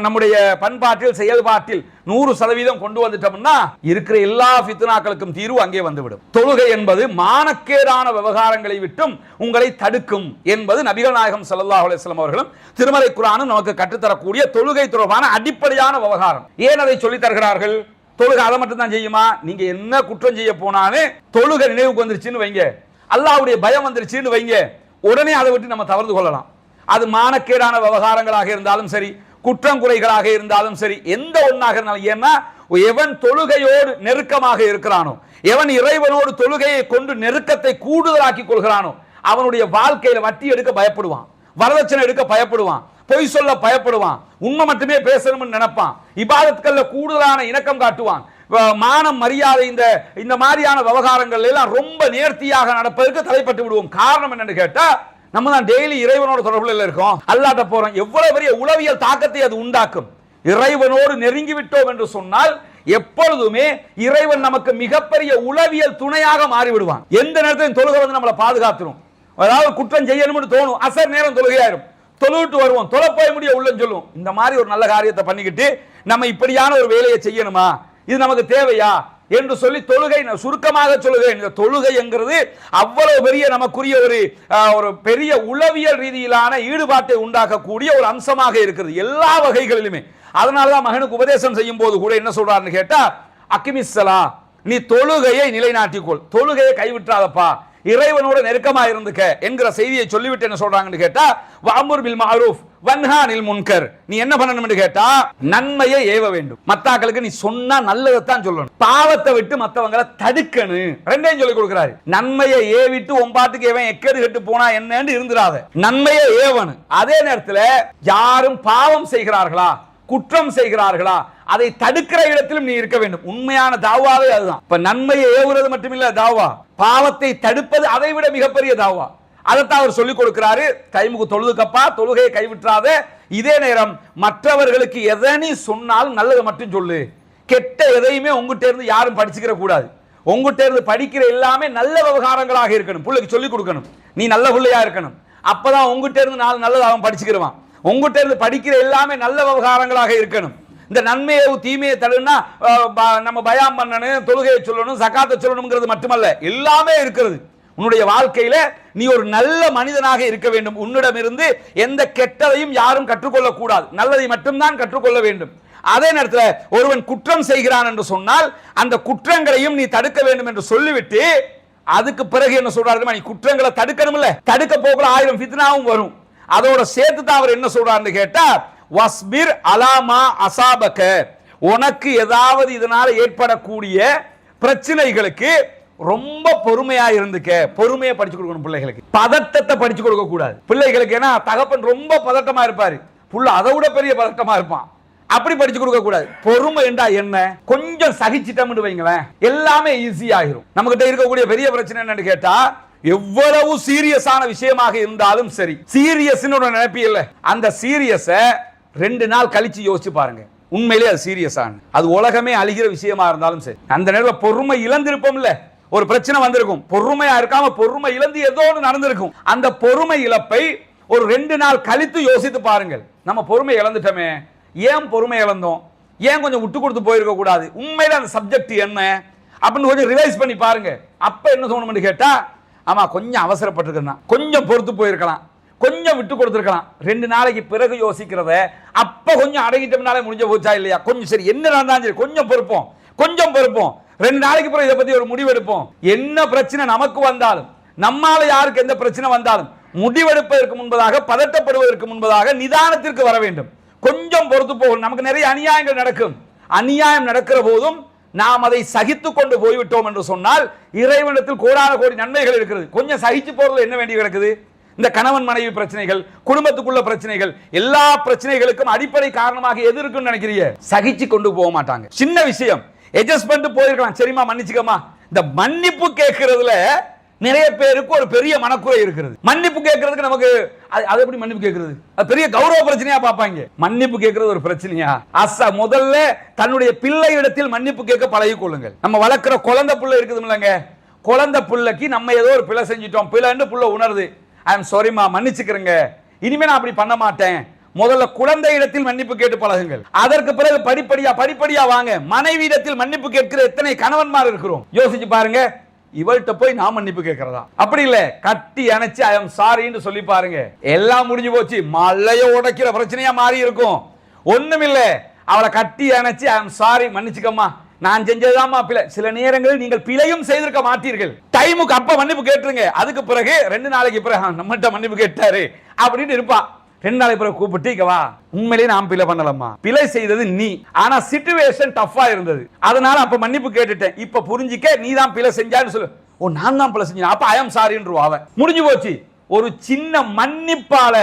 நம்முடைய பண்பாட்டில் செயல்பாட்டில் 100% கொண்டு வந்துட்டோம்னா இருக்கிற எல்லா ஃபித்னாக்களுக்கும் தீர்வு அங்கே வந்துவிடும். தொழுகை என்பது மானக்கேடான விவகாரங்களை விட்டும் உங்களை தடுக்கும் என்பது நபிகள் நாயகம் ஸல்லல்லாஹு அலைஹி வஸல்லம் அவர்களும் திருமறை குர்ஆனும் நமக்கு கற்றுத்தரக்கூடிய தொழுகை தொடர்பான அடிப்படையான விவகாரம். ஏன் அதை சொல்லி தருகிறார்கள்? தொழுகை அதை மட்டும் தான் செய்யுமா? நீங்க என்ன குற்றம் செய்ய போனாலும் தொழுகை நினைவுக்கு வந்துருச்சுன்னு வைங்க, அல்லாஹ்வுடைய பயம் வந்துருச்சுன்னு வைங்க, உடனே அதை விட்டு நம்ம தவிர்த்து கொள்ளலாம். அது மானக்கேடான விவகாரங்களாக இருந்தாலும் சரி, குற்றங்குறைகளாக இருந்தாலும் சரி, எந்த ஒன்றாக இருந்தாலும். ஏன்னா எவன் தொழுகையோடு நெருக்கமாக இருக்கிறானோ, எவன் இறைவனோடு தொழுகையை கொண்டு நெருக்கத்தை கூடுதலாக்கி கொள்கிறானோ, அவனுடைய வாழ்க்கையில வட்டி எடுக்க பயப்படுவான், வரதட்சணை எடுக்க பயப்படுவான், பொய் சொல்ல பயப்படுவான், உண்மை மட்டுமே பேசணும்னு நினைப்பான், இபாதத்துக்கள்ல கூடுதலான இணக்கம் காட்டுவான், மானம் மரியாதை இந்த மாதிரியான விவகாரங்கள் எல்லாம் ரொம்ப நேர்த்தியாக நடப்பதற்கு தலைப்பட்டு விடுவோம். காரணம் என்னன்னு கேட்டா, நம்ம தான் டெய்லி இறைவனோட தொடர்புல இருக்கோம், அல்லாஹ்ட்ட போறோம். எவ்வளவு பெரிய உளவியல் தாக்கத்தை அது உண்டாக்கும். இறைவனோடு நெருங்கி விட்டோம் என்று சொன்னால் எப்பொழுதுமே இறைவன் நமக்கு மிகப்பெரிய உளவியல் துணையாக மாறிவிடுவான். எந்த நேரத்திலும் தொழுகை வந்து நம்மளை பாதுகாத்துரும். அதாவது குற்றம் செய்யணும்னு தோணும், அசர் நேரம் தொழுகையாயிரும், தொழுவிட்டு வருவோம், தொலை போய் முடிய உள்ளன்னு சொல்லுவோம். இந்த மாதிரி ஒரு நல்ல காரியத்தை பண்ணிக்கிட்டு நம்ம இப்படியான ஒரு வேலையை செய்யணுமா, இது நமக்கு தேவையா என்று சொல்லி தொழுகை, சுருக்கமாக சொல்லுகிறேன், இந்த தொழுகை என்கிறது அவ்வளவு பெரிய நமக்குரிய ஒரு பெரிய உளவியல் ரீதியிலான ஈடுபாட்டை உண்டாக்கக்கூடிய ஒரு அம்சமாக இருக்கிறது எல்லா வகைகளிலுமே. அதனாலதான் மகனுக்கு உபதேசம் செய்யும் போது கூட என்ன சொல்றாருன்னு கேட்டா, அகிமிஸ்ஸலா, நீ தொழுகையை நிலைநாட்டிக்கொள், தொழுகையை கைவிட்டாதப்பா, இறைவனோட நெருக்கமா இருந்துக்க என்கிற செய்தியை சொல்லிவிட்டு என்ன சொல்றாங்கன்னு கேட்டா, வஅமுர் பில் மஅரூஃப் வன்ஹா அனில் முன்கர், நீ என்ன பண்ணணும்னு கேட்டா நன்மையை ஏவ வேண்டும். மத்தாக்களுக்கு நீ சொன்னா நல்லதைத்தான் சொல்லணும், பாவத்தை விட்டு மத்தவங்களை தடுக்கணும். ரெண்டையும் சொல்லி கொடுக்கிறாரு. நன்மையை ஏவிட்டு ஒம்பாட்டுக்கு எவன் எக்கேடு கெட்டு போனா என்னன்னு இருந்துடாத, நன்மையை ஏவணும். அதே நேரத்தில் யாரும் பாவம் செய்கிறார்களா, குற்றம் செய்கிறார்களா அதை தடுக்கிற இடத்திலும் நீ இருக்க வேண்டும். உண்மையான தாவாவே அதுதான். இப்ப நன்மையை ஏவுறது மட்டுமில்ல தாவா, பாவத்தை தடுப்பது அதை விட மிகப்பெரிய தாவா. அதைத்தான் அவர் சொல்லிக் கொடுக்கிறாரு. டைமுக்கு தொழுதுக்கப்பா, தொழுகையை கைவிட்டாத, இதே நேரம் மற்றவர்களுக்கு எதை நீ சொன்னாலும் நல்லதை மட்டும் சொல்லு, கெட்ட எதையுமே உங்ககிட்ட இருந்து யாரும் படிச்சுக்கிற கூடாது. உங்ககிட்ட இருந்து படிக்கிற எல்லாமே நல்ல விவகாரங்களாக இருக்கணும். பிள்ளைக்கு சொல்லிக் கொடுக்கணும், நீ நல்ல பிள்ளையா இருக்கணும். அப்பதான் உங்ககிட்ட இருந்து நாலு நல்லது அவன் படிச்சுக்கிடுவான். உங்ககிட்ட இருந்து படிக்கிற எல்லாமே நல்ல விவகாரங்களாக இருக்கணும். இந்த நன்மையை தீமையை தடுனா நம்ம பயான் பண்ணணும், தொழுகையை சொல்லணும், சகாத்தை சொல்லணுங்கிறது மட்டுமல்ல, எல்லாமே இருக்கிறது. உன்னுடைய வாழ்க்கையில நீ ஒரு நல்ல மனிதனாக இருக்க வேண்டும். உன்னிடமிருந்து எந்த கெட்டதையும் யாரும் கற்றுக்கொள்ள கூடாது, நல்லதை மட்டும்தான் கற்றுக்கொள்ள வேண்டும். அதே நேரத்தில் ஒருவன் குற்றம் செய்கிறான் என்று சொன்னால் அந்த குற்றங்களையும் நீ தடுக்க வேண்டும் என்று சொல்லிவிட்டு அதுக்கு பிறகு என்ன சொல்றாரு, நீ குற்றங்களை தடுக்கணும்ல, தடுக்க போகிற 1000 ஃபித்னாவும் வரும். அதோட சேர்த்து தான் அவர் என்ன சொல்றாருன்னு கேட்டா, வஸ்பிர் அலாமா அசாபக, உனக்கு ஏதாவது இதனால ஏற்படக்கூடிய பிரச்சனைகளுக்கு ரொம்ப பொறுமையா இருந்துக்க. பொறுமையை படிச்சு கொடுக்கணும் பிள்ளைகளுக்கு, பதட்டத்தை படிச்சு கொடுக்க கூடாது பிள்ளைகளுக்கு. ஏன்னா தகப்பன் ரொம்ப பதட்டமா இருப்பாரு, புள்ள அதை விட பெரிய பதட்டமா இருப்பான். அப்படி படிச்சு கொடுக்க கூடாது. பொறுமை என்றா என்ன, கொஞ்சம் சகிச்சிட்டோம்னு வைங்களேன், எல்லாமே ஈஸி ஆகிரும். நம்ம கிட்ட இருக்கக்கூடிய பெரிய பிரச்சனை என்னன்னு கேட்டா, எவ்வளவு சீரியஸான விஷயமாக இருந்தாலும் சரி, சீரியஸ் நினைப்பி இல்ல, அந்த சீரியஸ 2 நாள் கழிச்சு யோசிச்சு பாருங்க, உண்மையிலே அது சீரியஸான, அது உலகமே அழிகிற விஷயமா இருந்தாலும் சரி, அந்த நேரத்தில் பொறுமை இழந்திருப்போம் இல்ல, ஒரு பிரச்சனை வந்திருக்கும், பொறுமையா இருக்காம பொறுமை இழந்து ஏதோ ஒன்று நடந்திருக்கும். அந்த பொறுமை இழப்பை ஒரு 2 நாள் கழித்து யோசித்து பாருங்கள். நம்ம பொறுமை இழந்துட்டோமே, ஏன் பொறுமை இழந்தோம், ஏன் கொஞ்சம் விட்டு கொடுத்து போயிருக்க கூடாது, உண்மையில அந்த சப்ஜெக்ட் என்ன அப்படின்னு கொஞ்சம் ரிவைஸ் பண்ணி பாருங்க. அப்ப என்ன தோணும்னு கேட்டா, ஆமா கொஞ்சம் அவசரப்பட்டிருக்கலாம், கொஞ்சம் பொறுத்து போயிருக்கலாம், கொஞ்சம் விட்டு கொடுத்துருக்கலாம். 2 நாளைக்கு பிறகு யோசிக்கிறத அப்ப கொஞ்சம் அடங்கிட்டோம்னாலே முடிஞ்ச போச்சா இல்லையா, கொஞ்சம் சரி என்ன நடந்தாலும் சரி கொஞ்சம் பொறுப்போம், கொஞ்சம் பொறுப்போம், 2 நாளைக்கு பிறகு இதை பத்தி ஒரு முடிவு எடுப்போம். என்ன பிரச்சனை நமக்கு வந்தாலும், நம்மால யாருக்கு எந்த பிரச்சனை வந்தாலும் முடிவெடுப்பதற்கு முன்பதாக, பதட்டப்படுவதற்கு முன்பதாக நிதானத்திற்கு வர வேண்டும். கொஞ்சம் பொறுத்து போகணும். நமக்கு நிறைய அநியாயங்கள் நடக்கும். அநியாயம் நடக்கிற போதும் நாம் அதை சகித்து கொண்டு போய்விட்டோம் என்று சொன்னால் இறைவனிடத்தில் கோடான கோடி நன்மைகள் இருக்கிறது. கொஞ்சம் சகிச்சு போறது என்ன வேண்டி கிடக்குது? இந்த கணவன் மனைவி பிரச்சனைகள், குடும்பத்துக்குள்ள பிரச்சனைகள், எல்லா பிரச்சனைகளுக்கும் அடிப்படை காரணமாக எது இருக்குன்னு நினைக்கிறீங்க? சகிச்சு கொண்டு போக மாட்டாங்க. சின்ன விஷயம் அட்ஜஸ்ட் பண்ணிட்டு போயிருக்கலாம், சரிமா மன்னிச்சுக்கமா. இந்த மன்னிப்பு கேட்கறதுல நிறைய பேருக்கு ஒரு பெரிய மனக்குறை இருக்கிறது. மன்னிப்பு கேட்கறதுக்கு நமக்கு அது எப்படி மன்னிப்பு கேட்கறது, அது பெரிய கௌரவ பிரச்சனையா பார்ப்பாங்க. மன்னிப்பு கேட்கறது ஒரு பிரச்சனையா? முதல்ல தன்னுடைய பிள்ளை இடத்தில் மன்னிப்பு கேட்க பழகிக் கொள்ளுங்கள். நம்ம வளர்க்கிற குழந்தை பிள்ளை இருக்குது இல்லைங்க, குழந்தை பிள்ளைக்கு நம்ம ஏதோ ஒரு பிள்ளை செஞ்சிட்டோம், பிள்ளைன்னு பிள்ளை உணருது, ஐ எம் சாரிமா மன்னிச்சுக்கிறேங்க, இனிமே நான் அப்படி பண்ண மாட்டேன். முதல்ல குழந்தை இடத்தில் மன்னிப்பு கேட்டு பழகுங்கள். அதற்கு பிறகு படிப்படியா வாங்க. மனைவி இடத்தில் மன்னிப்பு கேட்கிற எத்தனை கணவன்மார் இருக்கிறோம் யோசிச்சு பாருங்க. இவள்கிட்ட போய் நான் மன்னிப்பு கேட்கறதா? அப்படி இல்ல, கட்டி அணைச்சு ஐ எம் சாரின்னு சொல்லி பாருங்க, எல்லாம் முடிஞ்சு போச்சு. மலைய உடைக்கிற பிரச்சனையா மாறி இருக்கும். ஒண்ணுமில்ல, அவளை கட்டி அணைச்சு ஐ எம் சாரி மன்னிச்சுக்கம்மா, நான் செஞ்சதுதாம்மா பிழை. சில நேரங்களில் நீங்கள் பிழையும் செய்திருக்க மாட்டீர்கள். டைமுக்கு அப்ப மன்னிப்பு கேட்டுருங்க. அதுக்கு பிறகு 2 நாளைக்கு பிறகு நம்மகிட்ட மன்னிப்பு கேட்டாரு அப்படின்னு இருப்பா. 2 நாளைக்கு பிறகு கூப்பிட்டு வா, உண்மையிலேயே நான் பிழை பண்ணலம்மா, பிழை செய்தது நீ, ஆனா சிச்சுவேஷன் டஃபா இருந்தது, அதனால அப்ப மன்னிப்பு கேட்டுட்டேன், இப்ப புரிஞ்சிக்க நீ தான் பிழை செஞ்சான்னு சொல்லு. ஓ நான் தான் பிழை செஞ்சேன், அப்ப ஐ எம் சாரின்றுவா. அவன் முடிஞ்சு போச்சு. ஒரு சின்ன மன்னிப்பால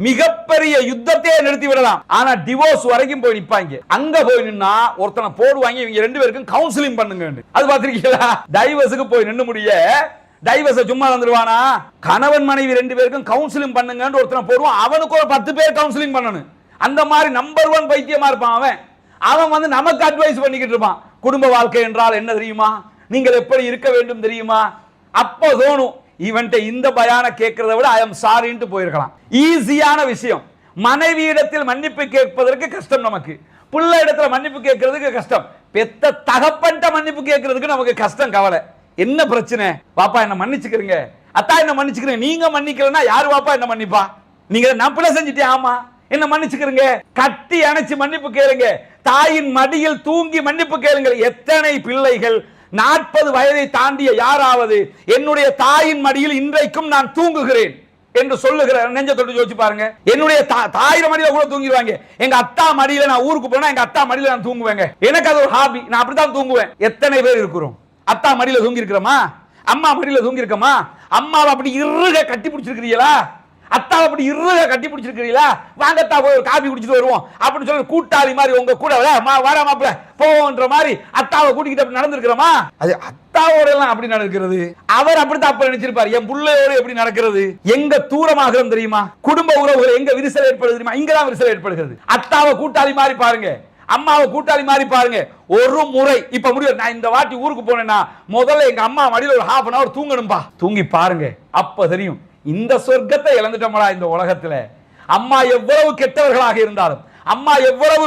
மிகப்பெரிய யுத்தத்தையே நிறுத்தி விடலாம். ஆனா டிவோர்ஸ் வரைக்கும் போய் நிப்பாங்க. அங்க போய் நின்னா ஒருத்தனை போடுவாங்க, இவங்க 2 பேருக்கும் கவுன்சிலிங் பண்ணுங்க. அது பாத்திருக்கீங்களா? டைவர்ஸுக்கு போய் நின்னு முடிய டைவர்ஸ சும்மா வந்துருவானா? கணவன் மனைவி 2 பேருக்கும் கவுன்சிலிங் பண்ணுங்கன்னு ஒருத்தனை போடுவான், அவனுக்கு ஒரு 10 பேர் கவுன்சிலிங் பண்ணணும். அந்த மாதிரி நம்பர் 1 பைத்தியமா இருப்பான் அவன். அவன் வந்து நமக்கு அட்வைஸ் பண்ணிக்கிட்டு இருப்பான். குடும்ப வாழ்க்கை என்றால் என்ன தெரியுமா, நீங்கள் எப்படி இருக்க வேண்டும் தெரியுமா? அப்போ தோணும் இவன்ட்ட இந்த பயான கேட்கறத விட ஐ எம் சாரின்ட்டு போயிருக்கலாம். ஈஸியான விஷயம். மனைவி இடத்தில் மன்னிப்பு கேட்பதற்கு கஷ்டம் நமக்கு, பிள்ளை இடத்துல மன்னிப்பு கேட்கறதுக்கு கஷ்டம், பெத்த தகப்பன்ட்ட மன்னிப்பு கேட்கறதுக்கு நமக்கு கஷ்டம், கவலை. என்ன பிரச்சனை? பாப்பா என்ன மன்னிச்சுக்கிறீங்க, அத்தா என்ன மன்னிச்சுக்கிறீங்க. நீங்க மன்னிக்கலன்னா யாரு பாப்பா என்ன மன்னிப்பா? நீங்க நான் பிள்ளை செஞ்சுட்டேன், ஆமா என்ன மன்னிச்சுக்கிறீங்க. கட்டி அணைச்சு மன்னிப்பு கேளுங்க. தாயின் மடியில் தூங்கி மன்னிப்பு கேளுங்கள். எத்தனை பிள்ளைகள் 40 வயதை தாண்டிய யாராவது என்னுடைய தாயின் மடியில் இன்றைக்கும் நான் தூங்குகிறேன் என்று சொல்லுகிற நெஞ்ச தொட்டு யோசிச்சு பாருங்க. என்னுடைய தாயின் மடியில கூட தூங்கிடுவாங்க. எங்க அத்தா மடியில நான் ஊருக்கு போனா எங்க அத்தா மடியில நான் தூங்குவேங்க. எனக்கு அது ஒரு ஹாபி, நான் அப்படித்தான் தூங்குவேன். எத்தனை பேர் இருக்கிறோம்? அத்தா மடியில தூங்கி இருக்கிறோமா? அம்மா மடியில தூங்கி இருக்கமா? அம்மாவை அப்படி இறுக கட்டி பிடிச்சிருக்கிறீங்களா? அத்தாவை அப்படி இருக கட்டி பிடிச்சிருக்கீங்களா, வாங்கத்தா போய் ஒரு காபி குடிச்சிட்டு வருவோம் அப்படின்னு சொல்லி கூட்டாளி மாதிரி உங்க கூட வாடா மாப்பிள்ள போன்ற மாதிரி அத்தாவை கூட்டிக்கிட்டு அப்படி நடந்திருக்கிறோமா? அது அத்தாவோட எல்லாம் அப்படி நடக்கிறது. அவர் அப்படித்தான் அப்ப நினைச்சிருப்பாரு, என் புள்ளையோடு எப்படி நடக்கிறது. எங்க தூரமாக தெரியுமா, குடும்ப உறவுகள் எங்க விரிசல் ஏற்படுது தெரியுமா, இங்கதான் விரிசல் ஏற்படுகிறது. அத்தாவை கூட்டாளி மாதிரி பாருங்க, அம்மாவை கூட்டாளி மாதிரி பாருங்க. ஒரு முறை இப்ப முடியும், நான் இந்த வாட்டி ஊருக்கு போனேன்னா முதல்ல எங்க அம்மா மடியில ஒரு half an hour தூங்கணும்பா, தூங்கி பாருங்க, அப்ப தெரியும் இந்த சொர்க்கத்தை இழந்துட்டோம்டா இந்த உலகத்துல. அம்மா எவ்வளவு கெட்டவர்களாக இருந்தாலும், அம்மா எவ்வளவு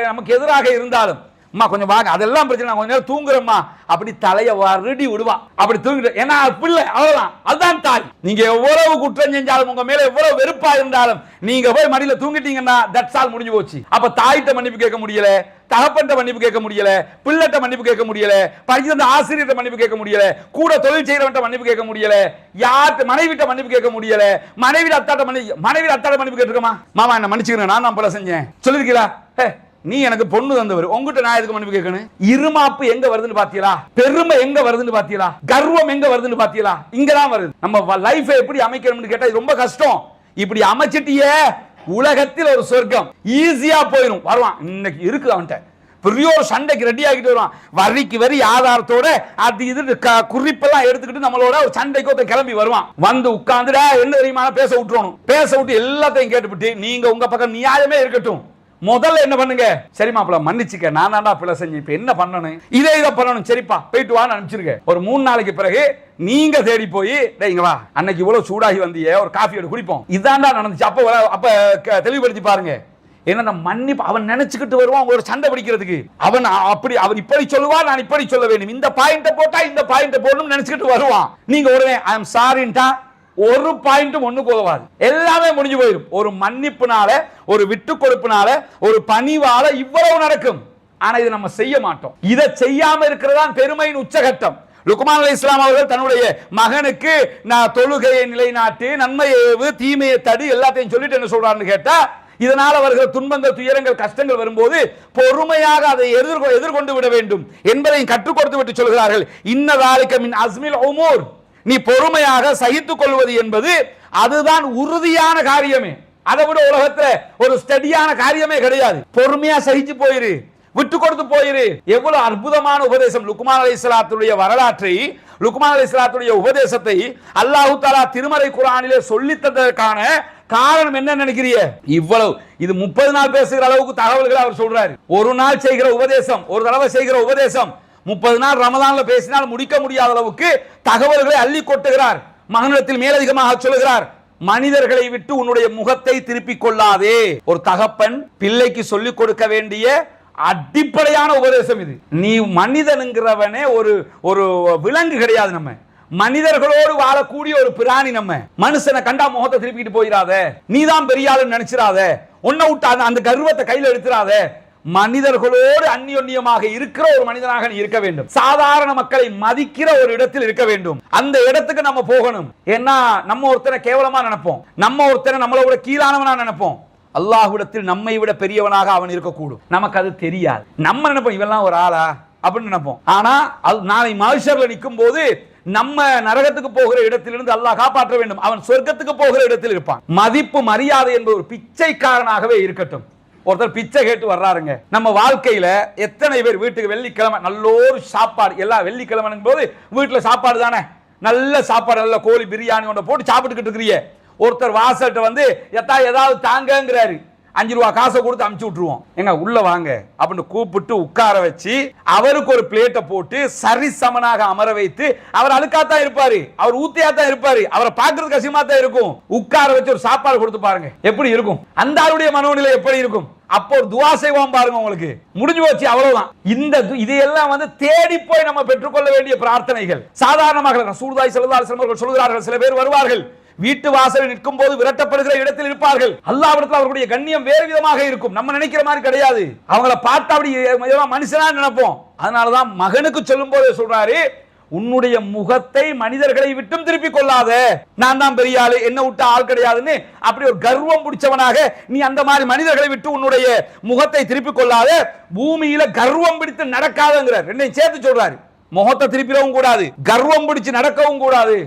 நமக்கு எதிராக இருந்தாலும், அம்மா கொஞ்சம் வாங்க, அதெல்லாம் பிரச்சனை, கொஞ்ச நேரம் தூங்குறம்மா அப்படி தலைய வருடி விடுவா, அப்படி தூங்கிட்டு. ஏன்னா பிள்ளை அவ்வளவுதான், அதுதான் தாய். நீங்க எவ்வளவு குற்றம் செஞ்சாலும், உங்க மேல எவ்வளவு வெறுப்பா இருந்தாலும், நீங்க போய் மடியில தூங்கிட்டீங்கன்னா தட்ஸ் ஆல், முடிஞ்சு போச்சு. அப்ப தாயிட்ட மன்னிப்பு கேட்க முடியல, தகப்பன்ட்ட மன்னிப்பு கேட்க முடியல, பிள்ளைட்ட மன்னிப்பு கேட்க முடியல, படிக்கிற ஆசிரியர்கிட்ட மன்னிப்பு கேட்க முடியல, கூட தொழில் செய்யறவன்ட்ட மன்னிப்பு கேட்க முடியல, யார்கிட்ட மனைவிட்ட மன்னிப்பு கேட்க முடியல, மனைவி அத்தாட்ட மன்னிப்பு கேட்டிருக்கமா, மாமா என்ன மன்னிச்சுக்கிறேன், நான் பல செஞ்சேன் சொல்லிருக்கீங்களா, நீ எனக்கு பொண்ணு தந்தவர், உங்ககிட்ட நான் எதுக்கு மன்னிப்பு கேட்கணும். இருமாப்பு எங்க வருதுன்னு பாத்தீங்களா, பெருமை எங்க வருதுன்னு பாத்தீங்களா, கர்வம் எங்க வருதுன்னு பாத்தீங்களா, இங்கதான் வருது. நம்ம லைஃபை எப்படி அமைக்கணும்னு கேட்டா ரொம்ப கஷ்டம். இப்படி அமைச்சிட்டியே உலகத்தில் ஒரு சொர்க்கம் ஈஸியா போயிடும். வருவான் இன்னைக்கு இருக்கு, அவன்கிட்ட பெரிய ஒரு சண்டைக்கு ரெடி ஆகிட்டு வருவான், வரிக்கு வரி ஆதாரத்தோட அது இது குறிப்பெல்லாம் எடுத்துக்கிட்டு நம்மளோட ஒரு சண்டைக்கு கிளம்பி வருவான். வந்து உட்கார்ந்துடா என்ன தெரியுமா பேச விட்டுறணும், பேச விட்டு எல்லாத்தையும் கேட்டுவிட்டு நீங்க உங்க பக்கம் நியாயமே இருக்கட்டும், முதல்ல என்ன பண்ணுங்க, சரி மாப்பிள்ள மன்னிச்சுக்க, நான் தான்டா பிள்ளை செஞ்சு, இப்ப என்ன பண்ணணும், இதை பண்ணணும், சரிப்பா போயிட்டு வான்னு அனுப்பிச்சிருக்க. ஒரு 3 நாளைக்கு பிறகு நீங்க தேடி போய் இங்க வா, அன்னைக்கு இவ்வளவு சூடாகி வந்தியே ஒரு காஃபி எடுத்து குடிப்போம், இதான்டா நடந்துச்சு, அப்ப தெளிவுபடுத்தி பாருங்க. ஏன்னா மன்னிப்பு அவன் நினைச்சுக்கிட்டு வருவான் ஒரு சண்டை பிடிக்கிறதுக்கு, அவன் இப்படி சொல்லுவா, நான் இப்படி சொல்ல வேண்டும், இந்த பாயிண்ட போட்டா இந்த பாயிண்ட போடணும் நினைச்சுக்கிட்டு வருவான். நீங்க உடனே ஐ எம் சாரின்டா ஒரு பாயிண்ட்டும் ஒண்ணுக்கு உதவாது, எல்லாமே முடிஞ்சு போயிடும். ஒரு மன்னிப்புனால, ஒரு விட்டு கொடுப்புனால, ஒரு பணிவால இவ்வளவு நடக்கும். ஆனா இதை நம்ம செய்ய மாட்டோம். இதை செய்யாம இருக்கிறதா பெருமையின் உச்சகட்டம். லுக்மான் அலைஹிஸ்ஸலாம் அவர்கள் தன்னுடைய மகனுக்கு நான் தொழுகையை நிலைநாட்டு, நன்மையை ஏவு, தீமையை தடு, எல்லாத்தையும் சொல்லிட்டு என்ன சொல்றாருன்னு கேட்டா, இதனால் அவர்கள் துன்பங்கள், துயரங்கள், கஷ்டங்கள் வரும்போது பொறுமையாக அதை எதிர்கொண்டு விட வேண்டும் என்பதையும் கற்றுக் கொடுத்து விட்டு சொல்கிறார்கள். இன்னதாலிக மின் அஸ்மில் உமூர், நீ பொறுமையாக சகித்துக் கொள்வது என்பது அதுதான் உறுதியான காரியமே. அதை விட உலகத்துல ஒரு ஸ்டடியான காரியமே கிடையாது. பொறுமையா சகிச்சு போயிரு, விட்டு கொடுத்து போயிரு. எவ்வளவு அற்புதமான உபதேசம். லுக்மான் அலைஹிஸ்ஸலாத்துடைய வரலாற்றை, லுக்மான் அலைஹிஸ்ஸலாத்துடைய உபதேசத்தை அல்லாஹ் தஆலா திருமறை குர்ஆனிலே சொல்லி தந்ததற்கான காரணம் என்ன நினைக்கிறீங்க? இவ்வளவு இது 30 நாள் பேசுகிற அளவுக்கு தகவல்களை அவர் சொல்றாரு. ஒரு நாள் செய்கிற உபதேசம், ஒரு தடவை செய்கிற உபதேசம் 30 நாள் ரமதான்ல பேசினால் முடிக்க முடியாத அளவுக்கு தகவல்களை அள்ளி கொட்டுகிறார். மகனிடத்தில் மேலதிகமாக சொல்லுகிறார், மனிதர்களை விட்டு உன்னுடைய முகத்தை திருப்பிக் கொள்ளாதே. ஒரு தகப்பன் பிள்ளைக்கு சொல்லிக் கொடுக்க வேண்டிய அடிப்படையான உபதேசம் இது. நீ மனிதனுங்கிறவனே ஒரு விலங்கு கிடையாது, நம்ம மனிதர்களோடு வாழக்கூடிய ஒரு பிராணி. நம்ம மனுஷனை கண்டா முகத்தை திருப்பிட்டு போயிடாத, நீதான் பெரிய ஆளுன்னு நினைச்சிடாத, உன்னை விட்டு அந்த கர்வத்தை கையில எடுத்துறாத. மனிதர்களோடு அந்யோன்யமாக இருக்கிற ஒரு மனிதனாக நீ இருக்க வேண்டும். சாதாரண மக்களை மதிக்கிற ஒரு இடத்தில் இருக்க வேண்டும். அந்த இடத்துக்கு நம்ம போகணும். ஏன்னா நம்ம ஒருத்தனை கேவலமா நினைப்போம், நம்ம ஒருத்தனை நம்மளோட கீழானவனா நினைப்போம். அல்லாஹ்விடத்தில் நம்மை விட பெரியவனாக அவன் இருக்கக்கூடும். நமக்கு அது தெரியாது. நம்ம நினைப்போம் இவெல்லாம் ஒரு ஆளா அப்படின்னு நினைப்போம். ஆனா நாளை மஹ்ஷர்ல நிற்கும் போது நம்ம நரகத்துக்கு போகிற இடத்திலிருந்து அல்லாஹ் காப்பாற்ற வேண்டும். அவன் சொர்க்கத்துக்கு போகிற இடத்தில் இருப்பான். மதிப்பு மரியாதை என்பது ஒரு பிச்சைக்காரனாகவே இருக்கட்டும். ஒருத்தர் பிச்சை கேட்டு வர்றாருங்க. நம்ம வாழ்க்கையில எத்தனை பேர் வீட்டுக்கு வெள்ளிக்கிழமை நல்லோரு சாப்பாடு, எல்லா வெள்ளிக்கிழமை போது வீட்டுல சாப்பாடு தானே, நல்ல சாப்பாடு, நல்ல கோழி பிரியாணி ஒன்றை போட்டு சாப்பிட்டுக்கிட்டு இருக்கிறீங்க. ஒருத்தர் வாசல்கிட்ட வந்து ஏதாவது தாங்கங்கிறாரு, 5 ரூபா காசை கொடுத்து அமுச்சு விட்டுருவோம். எங்க உள்ள வாங்க அப்படின்னு கூப்பிட்டு உட்கார வச்சு அவருக்கு ஒரு பிளேட்டை போட்டு சரி சமனாக அமர வைத்து, அவர் அழுக்காத்தான் இருப்பாரு, அவர் ஊத்தியாத்தான் இருப்பாரு, அவரை பார்க்கறது கஷ்டமா தான் இருக்கும். உட்கார வச்சு ஒரு சாப்பாடு கொடுத்து பாருங்க எப்படி இருக்கும், அந்த ஆளுடைய மனோநிலை எப்படி இருக்கும். அப்போ ஒரு துவா செய்வோம் பாருங்க, உங்களுக்கு முடிஞ்சு போச்சு, அவ்வளவுதான். இதையெல்லாம் வந்து தேடி போய் நம்ம பெற்றுக்கொள்ள வேண்டிய பிரார்த்தனைகள். சாதாரணமாக ரசூலுல்லாஹி ஸல்லல்லாஹு அலைஹி வஸல்லம் அவர்கள் சொல்கிறார்கள், சில பேர் வருவார்கள், வீட்டு வாசலில் நிற்கும் போது விரட்டப்படுகிற இடத்தில் இருப்பார்கள். அல்லாஹ்விடத்தில் அவர்களுடைய கண்ணியம் வேறு விதமாக இருக்கும், நம்ம நினைக்கிற மாதிரி கிடையாது. அவங்கள பார்த்தா அப்படி மனுஷனா நினைப்போம். அதனாலதான் மகனுக்கு சொல்லும் போது சொல்றாரு, உன்னுடைய முகத்தை மனிதர்களை விட்டும் திருப்பிக் கொள்ளாத, நான் தான் பெரிய ஆளு, என்ன விட்டு ஆள் கிடையாதுன்னு அப்படி ஒரு கர்வம் பிடிச்சவனாக நீ அந்த மாதிரி மனிதர்களை விட்டு உன்னுடைய முகத்தை திருப்பிக் கொள்ளாத, பூமியில கர்வம் பிடித்து நடக்காதங்கிறார். ரெண்டையும் சேர்த்து சொல்றாரு. முகத்தை திருப்பிடவும் கூடாது, கர்வம் பிடிச்சு நடக்கவும் கூடாது.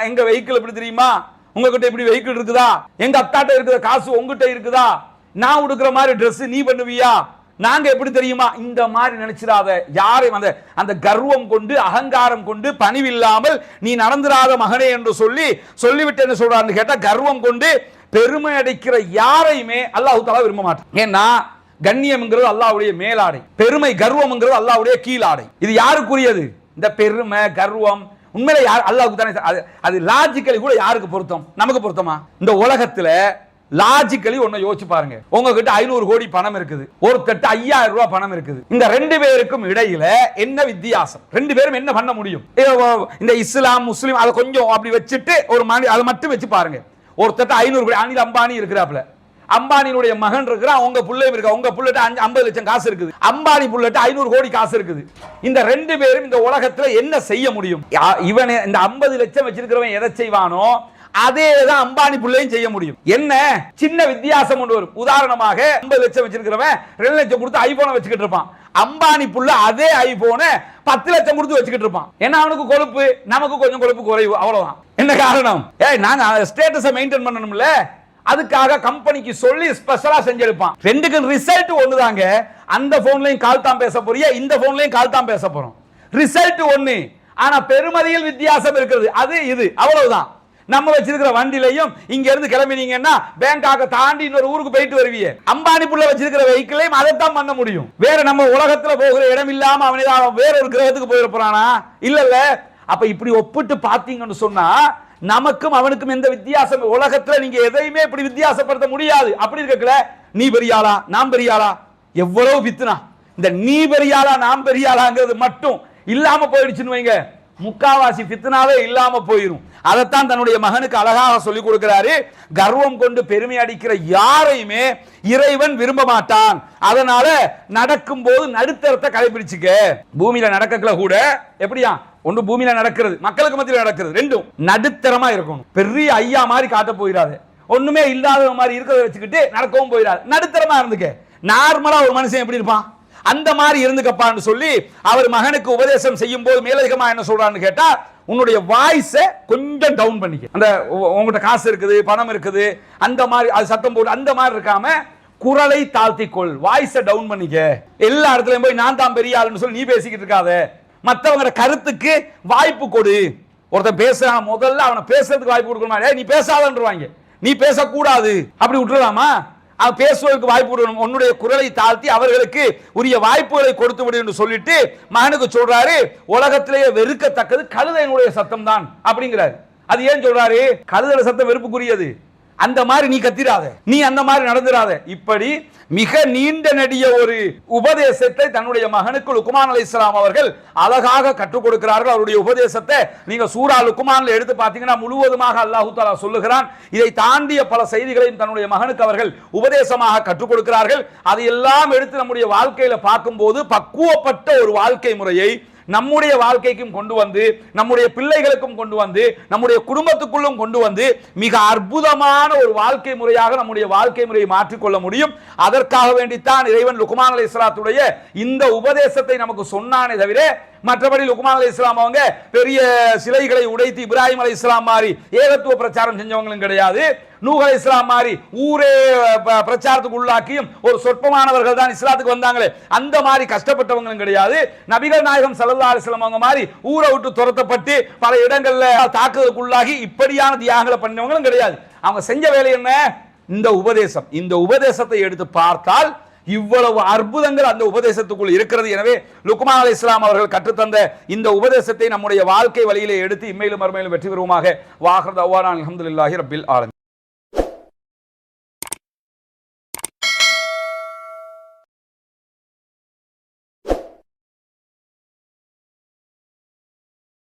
எங்க வெஹிக்கிள் எப்படி தெரியுமா, உங்ககிட்ட இப்படி வெஹிக்கிள் இருக்குதா? எங்க அத்தாட்ட இருக்கிற காசு உங்ககிட்ட இருக்குதா? நான் உடுக்கிற மாதிரி ட்ரெஸ் நீ பண்ணுவியா? நாங்க எப்படி தெரியுமா? இந்த மாதிரி நினைச்சிடாத. யாரையும் அந்த கர்வம் கொண்டு அகங்காரம் கொண்டு பணிவில்லாமல் நீ நடந்துராத மகனே என்று சொல்லிவிட்டு என்ன சொல்றான்னு கேட்டா, கர்வம் கொண்டு பெருமை அடிக்கிற யாரையுமே அல்லாஹ் தஆலா விரும்ப மாட்டான். ஏன்னா கண்ணியம்ங்கிறது அல்லாஹ்வுடைய மேலாடை, பெருமை கர்வம்ங்கிறது அல்லாஹ்வுடைய கீழாடை. இது யாருக்குரியது? இந்த பெருமை கர்வம் உண்மையிலே அல்லாஹ்வுக்கு தானே. அது லாஜிக்கலி கூட யாருக்கு பொருத்தம்? நமக்கு பொருத்தமா? இந்த உலகத்துல லாஜிக்கலி ஒன்னு யோசிச்சு பாருங்க. உங்ககிட்ட 500 கோடி பணம் இருக்குது, ஒருத்தட்ட 5000 ரூபாய் பணம் இருக்குது. இந்த ரெண்டு பேருக்கும் இடையில என்ன வித்தியாசம்? ரெண்டு பேரும் என்ன பண்ண முடியும்? இந்த இஸ்லாம் முஸ்லிம் அதை கொஞ்சம் அப்படி வச்சுட்டு ஒரு அதை மட்டும் வச்சு பாருங்க. ஒருத்தட்ட 500 கோடி, அனில் அம்பானி இருக்கிறாப்ல, அம்பானியுடைய மகன் இருக்கிறான், உங்க புள்ளையும் இருக்கா, உங்க புள்ளட்ட 50 லட்சம் காசு இருக்குது, அம்பானி புள்ளட்ட 500 கோடி காசு இருக்குது. இந்த ரெண்டு பேரும் இந்த உலகத்துல என்ன செய்ய முடியும்? இவன் இந்த 50 லட்சம் வச்சிருக்கிறவன் எதை செய்வானோ அதே தான் அம்பானி புள்ளையும் செய்ய முடியும். என்ன சின்ன வித்தியாசம் கொண்டு வரும். உதாரணமாக 50 லட்சம் வச்சிருக்கிறவன் 2 லட்சம் கொடுத்து ஐபோனை வச்சுக்கிட்டு இருப்பான். அம்பானி புள்ள அதே ஐபோனை 10 லட்சம் கொடுத்து வச்சுக்கிட்டு இருப்பான். ஏன்னா அவனுக்கு கொழுப்பு, நமக்கு கொஞ்சம் கொழுப்பு குறைவு, அவ்வளவுதான். என்ன காரணம்? நாங்க ஸ்டேட்டஸை மெயின்டைன் பண்ணணும்ல, அதுக்காக கம்பெனிக்கு சொல்லி ஸ்பெஷலா செஞ்செடுப்பான். ரெண்டுக்கு ரிசல்ட் ஒண்ணுதாங்க. அந்த போன்லயும் கால் தான் பேச போறியா, இந்த போன்லயும் கால் தான் பேச போறோம். ரிசல்ட் ஒண்ணு, ஆனா பெருமதியில் வித்தியாசம் இருக்கிறது. அது இது அவ்வளவுதான். நம்ம வச்சிருக்கிற வண்டிலையும் இங்க இருந்து கிளம்பினீங்கன்னா பேங்காக தாண்டி இன்னொரு ஊருக்கு போயிட்டு வருவீங்க. அம்பானி புள்ள வச்சிருக்கிற வெஹிக்கிளையும் அதைத்தான் பண்ண முடியும். வேற நம்ம உலகத்துல போகிற இடம் இல்லாம அவனே வேற ஒரு கிரகத்துக்கு போயிட போறானா? இல்ல. அப்ப இப்படி ஒப்பிட்டு பாத்தீங்கன்னு சொன்னா நமக்கும் அவனுக்கும் எந்த வித்தியாசம்? உலகத்துல நீங்க எதையுமே இப்படி வித்தியாசப்படுத்த முடியாது. அப்படி இருக்கல, நீ பெரியாளா நாம் பெரியாளா, எவ்வளவு பித்துனா இந்த நீ பெரியாளா நாம் பெரியாளாங்கிறது மட்டும் இல்லாம போயிடுச்சுன்னு வைங்க, முக்காவாசி பித்னாவே இல்லாம போயிடும். அதைத்தான் தன்னுடைய மகனுக்கு அழகாக சொல்லிக் கொடுக்கிறாரு. கர்வம் கொண்டு பெருமை அடிக்கிற யாரையுமே இறைவன் விரும்ப மாட்டான். அதனால நடக்கும் போது நடுத்தரத்தை கடைபிடிச்சுக்க. பூமியில நடக்கல கூட எப்படியா? ஒன்று பூமியில நடக்கிறது, மக்களுக்கு மத்தியில் நடக்கிறது, ரெண்டும் நடுத்தரமா இருக்கணும். பெரிய ஐயா மாதிரி காட்ட போயிடாது, ஒண்ணுமே இல்லாத மாதிரி இருக்கிறத வச்சுக்கிட்டு நடக்கவும் போயிடாது. நடுத்தரமா இருந்துக்க. நார்மலா ஒரு மனுஷன் எப்படி இருப்பான் அந்த மாதிரி இருந்துக்கப்பான்னு சொல்லி அவர் மகனுக்கு உபதேசம் செய்யும் போது மேலதிகமா என்ன சொல்றான்னு கேட்டா, உன்னுடைய வாய்ஸை கொஞ்சம் டவுன் பண்ணிக்க. அந்த உங்ககிட்ட காசு இருக்குது, பணம் இருக்குது, அந்த மாதிரி அது சத்தம் போட்டு அந்த மாதிரி இருக்காம குரலை தாழ்த்திக்கொள், வாய்ஸை டவுன் பண்ணிக்க. எல்லா இடத்துலயும் போய் நான் தான் பெரிய ஆளுன்னு சொல்லி நீ பேசிக்கிட்டு இருக்காத. மற்றவங்க கருத்துக்கு வாய்ப்பு கொடு. ஒருத்தன் பேசுறான், முதல்ல அவனை பேசுறதுக்கு வாய்ப்பு கொடுக்கணுமா? நீ பேசாதன்றுவாங்க, நீ பேசக்கூடாது, அப்படி விட்டுலாமா? பேசுவதற்கு வாய்ப்பு விடணும். உன்னுடைய குரலை தாழ்த்தி அவர்களுக்கு உரிய வாய்ப்புகளை கொடுத்து விடு என்று சொல்லிட்டு மகனுக்கு சொல்றாரு, உலகத்திலேயே வெறுக்கத்தக்கது கழுதையினுடைய சத்தம் தான் அப்படிங்கிறாரு. அது ஏன் சொல்றாரு? கழுதை சத்தம் வெறுப்புக்குரியது. அந்த மாதிரி நீ கத்திராத, நீ அந்த மாதிரி நடந்துராத. இப்படி மிக நீண்ட நெடிய ஒரு உபதேசத்தை தன்னுடைய மகனுக்கு லுக்மான் அலைஹிஸ்ஸலாம் அவர்கள் அழகாக கற்றுக் கொடுக்கிறார்கள். அவருடைய உபதேசத்தை நீங்க சூரா லுக்மான்ல எடுத்து பார்த்தீங்கன்னா முழுவதுமாக அல்லாஹ் தஆலா சொல்லுகிறான். இதை தாண்டிய பல செய்திகளையும் தன்னுடைய மகனுக்கு அவர்கள் உபதேசமாக கற்றுக் கொடுக்கிறார்கள். அதையெல்லாம் எடுத்து நம்முடைய வாழ்க்கையில பார்க்கும்போது பக்குவப்பட்ட ஒரு வாழ்க்கை முறையை நம்முடைய வாழ்க்கைக்கும் கொண்டு வந்து, நம்முடைய பிள்ளைகளுக்கும் கொண்டு வந்து, நம்முடைய குடும்பத்துக்குள்ளும் கொண்டு வந்து மிக அற்புதமான ஒரு வாழ்க்கை முறையாக நம்முடைய வாழ்க்கை முறையை மாற்றிக்கொள்ள முடியும். அதற்காக வேண்டித்தான் இறைவன் லுக்மான் அலைஹிஸ்ஸலாத்துடைய இந்த உபதேசத்தை நமக்கு சொன்னானே தவிர, மற்றபடி லுக்மான் அலைஹிஸ்ஸலாம் அவங்க பெரிய சிலைகளை உடைத்து இப்ராஹிம் அலைஹிஸ்ஸலாம் மாதிரி ஏகத்துவ பிரச்சாரம் செஞ்சவங்களும் கிடையாது. நூஹ் அலைஹிஸ்ஸலாம் மாதிரி ஊரே பிரச்சாரத்துக்கு உள்ளாக்கியும் ஒரு சொற்பமானவர்கள் தான் இஸ்லாத்துக்கு வந்தாங்களே, அந்த மாதிரி கஷ்டப்பட்டவங்களும் கிடையாது. நபிகள் நாயகம் ஸல்லல்லாஹு அலைஹி வஸல்லம் அவங்க மாதிரி ஊரை விட்டு துரத்தப்பட்டு பல இடங்கள்ல தாக்குதலுக்கு உள்ளாகி இப்படியான தியாகங்களை பண்ணவங்களும் கிடையாது. அவங்க செஞ்ச வேலை என்ன? இந்த உபதேசம். இந்த உபதேசத்தை எடுத்து பார்த்தால் இவ்வளவு அற்புதங்கள் அந்த உபதேசத்துக்குள் இருக்கிறது. எனவே லுக்மான் அலைஹிஸ்ஸலாம் அவர்கள் கற்றுத்தந்த இந்த உபதேசத்தை நம்முடைய வாழ்க்கை வழியிலே எடுத்து இம்மையிலும் மறுமையிலும் வெற்றி பெறுவோமாக. வாஹிர் தஅவானா அல்ஹம்துலில்லாஹி ரப்பில் ஆலமீன்.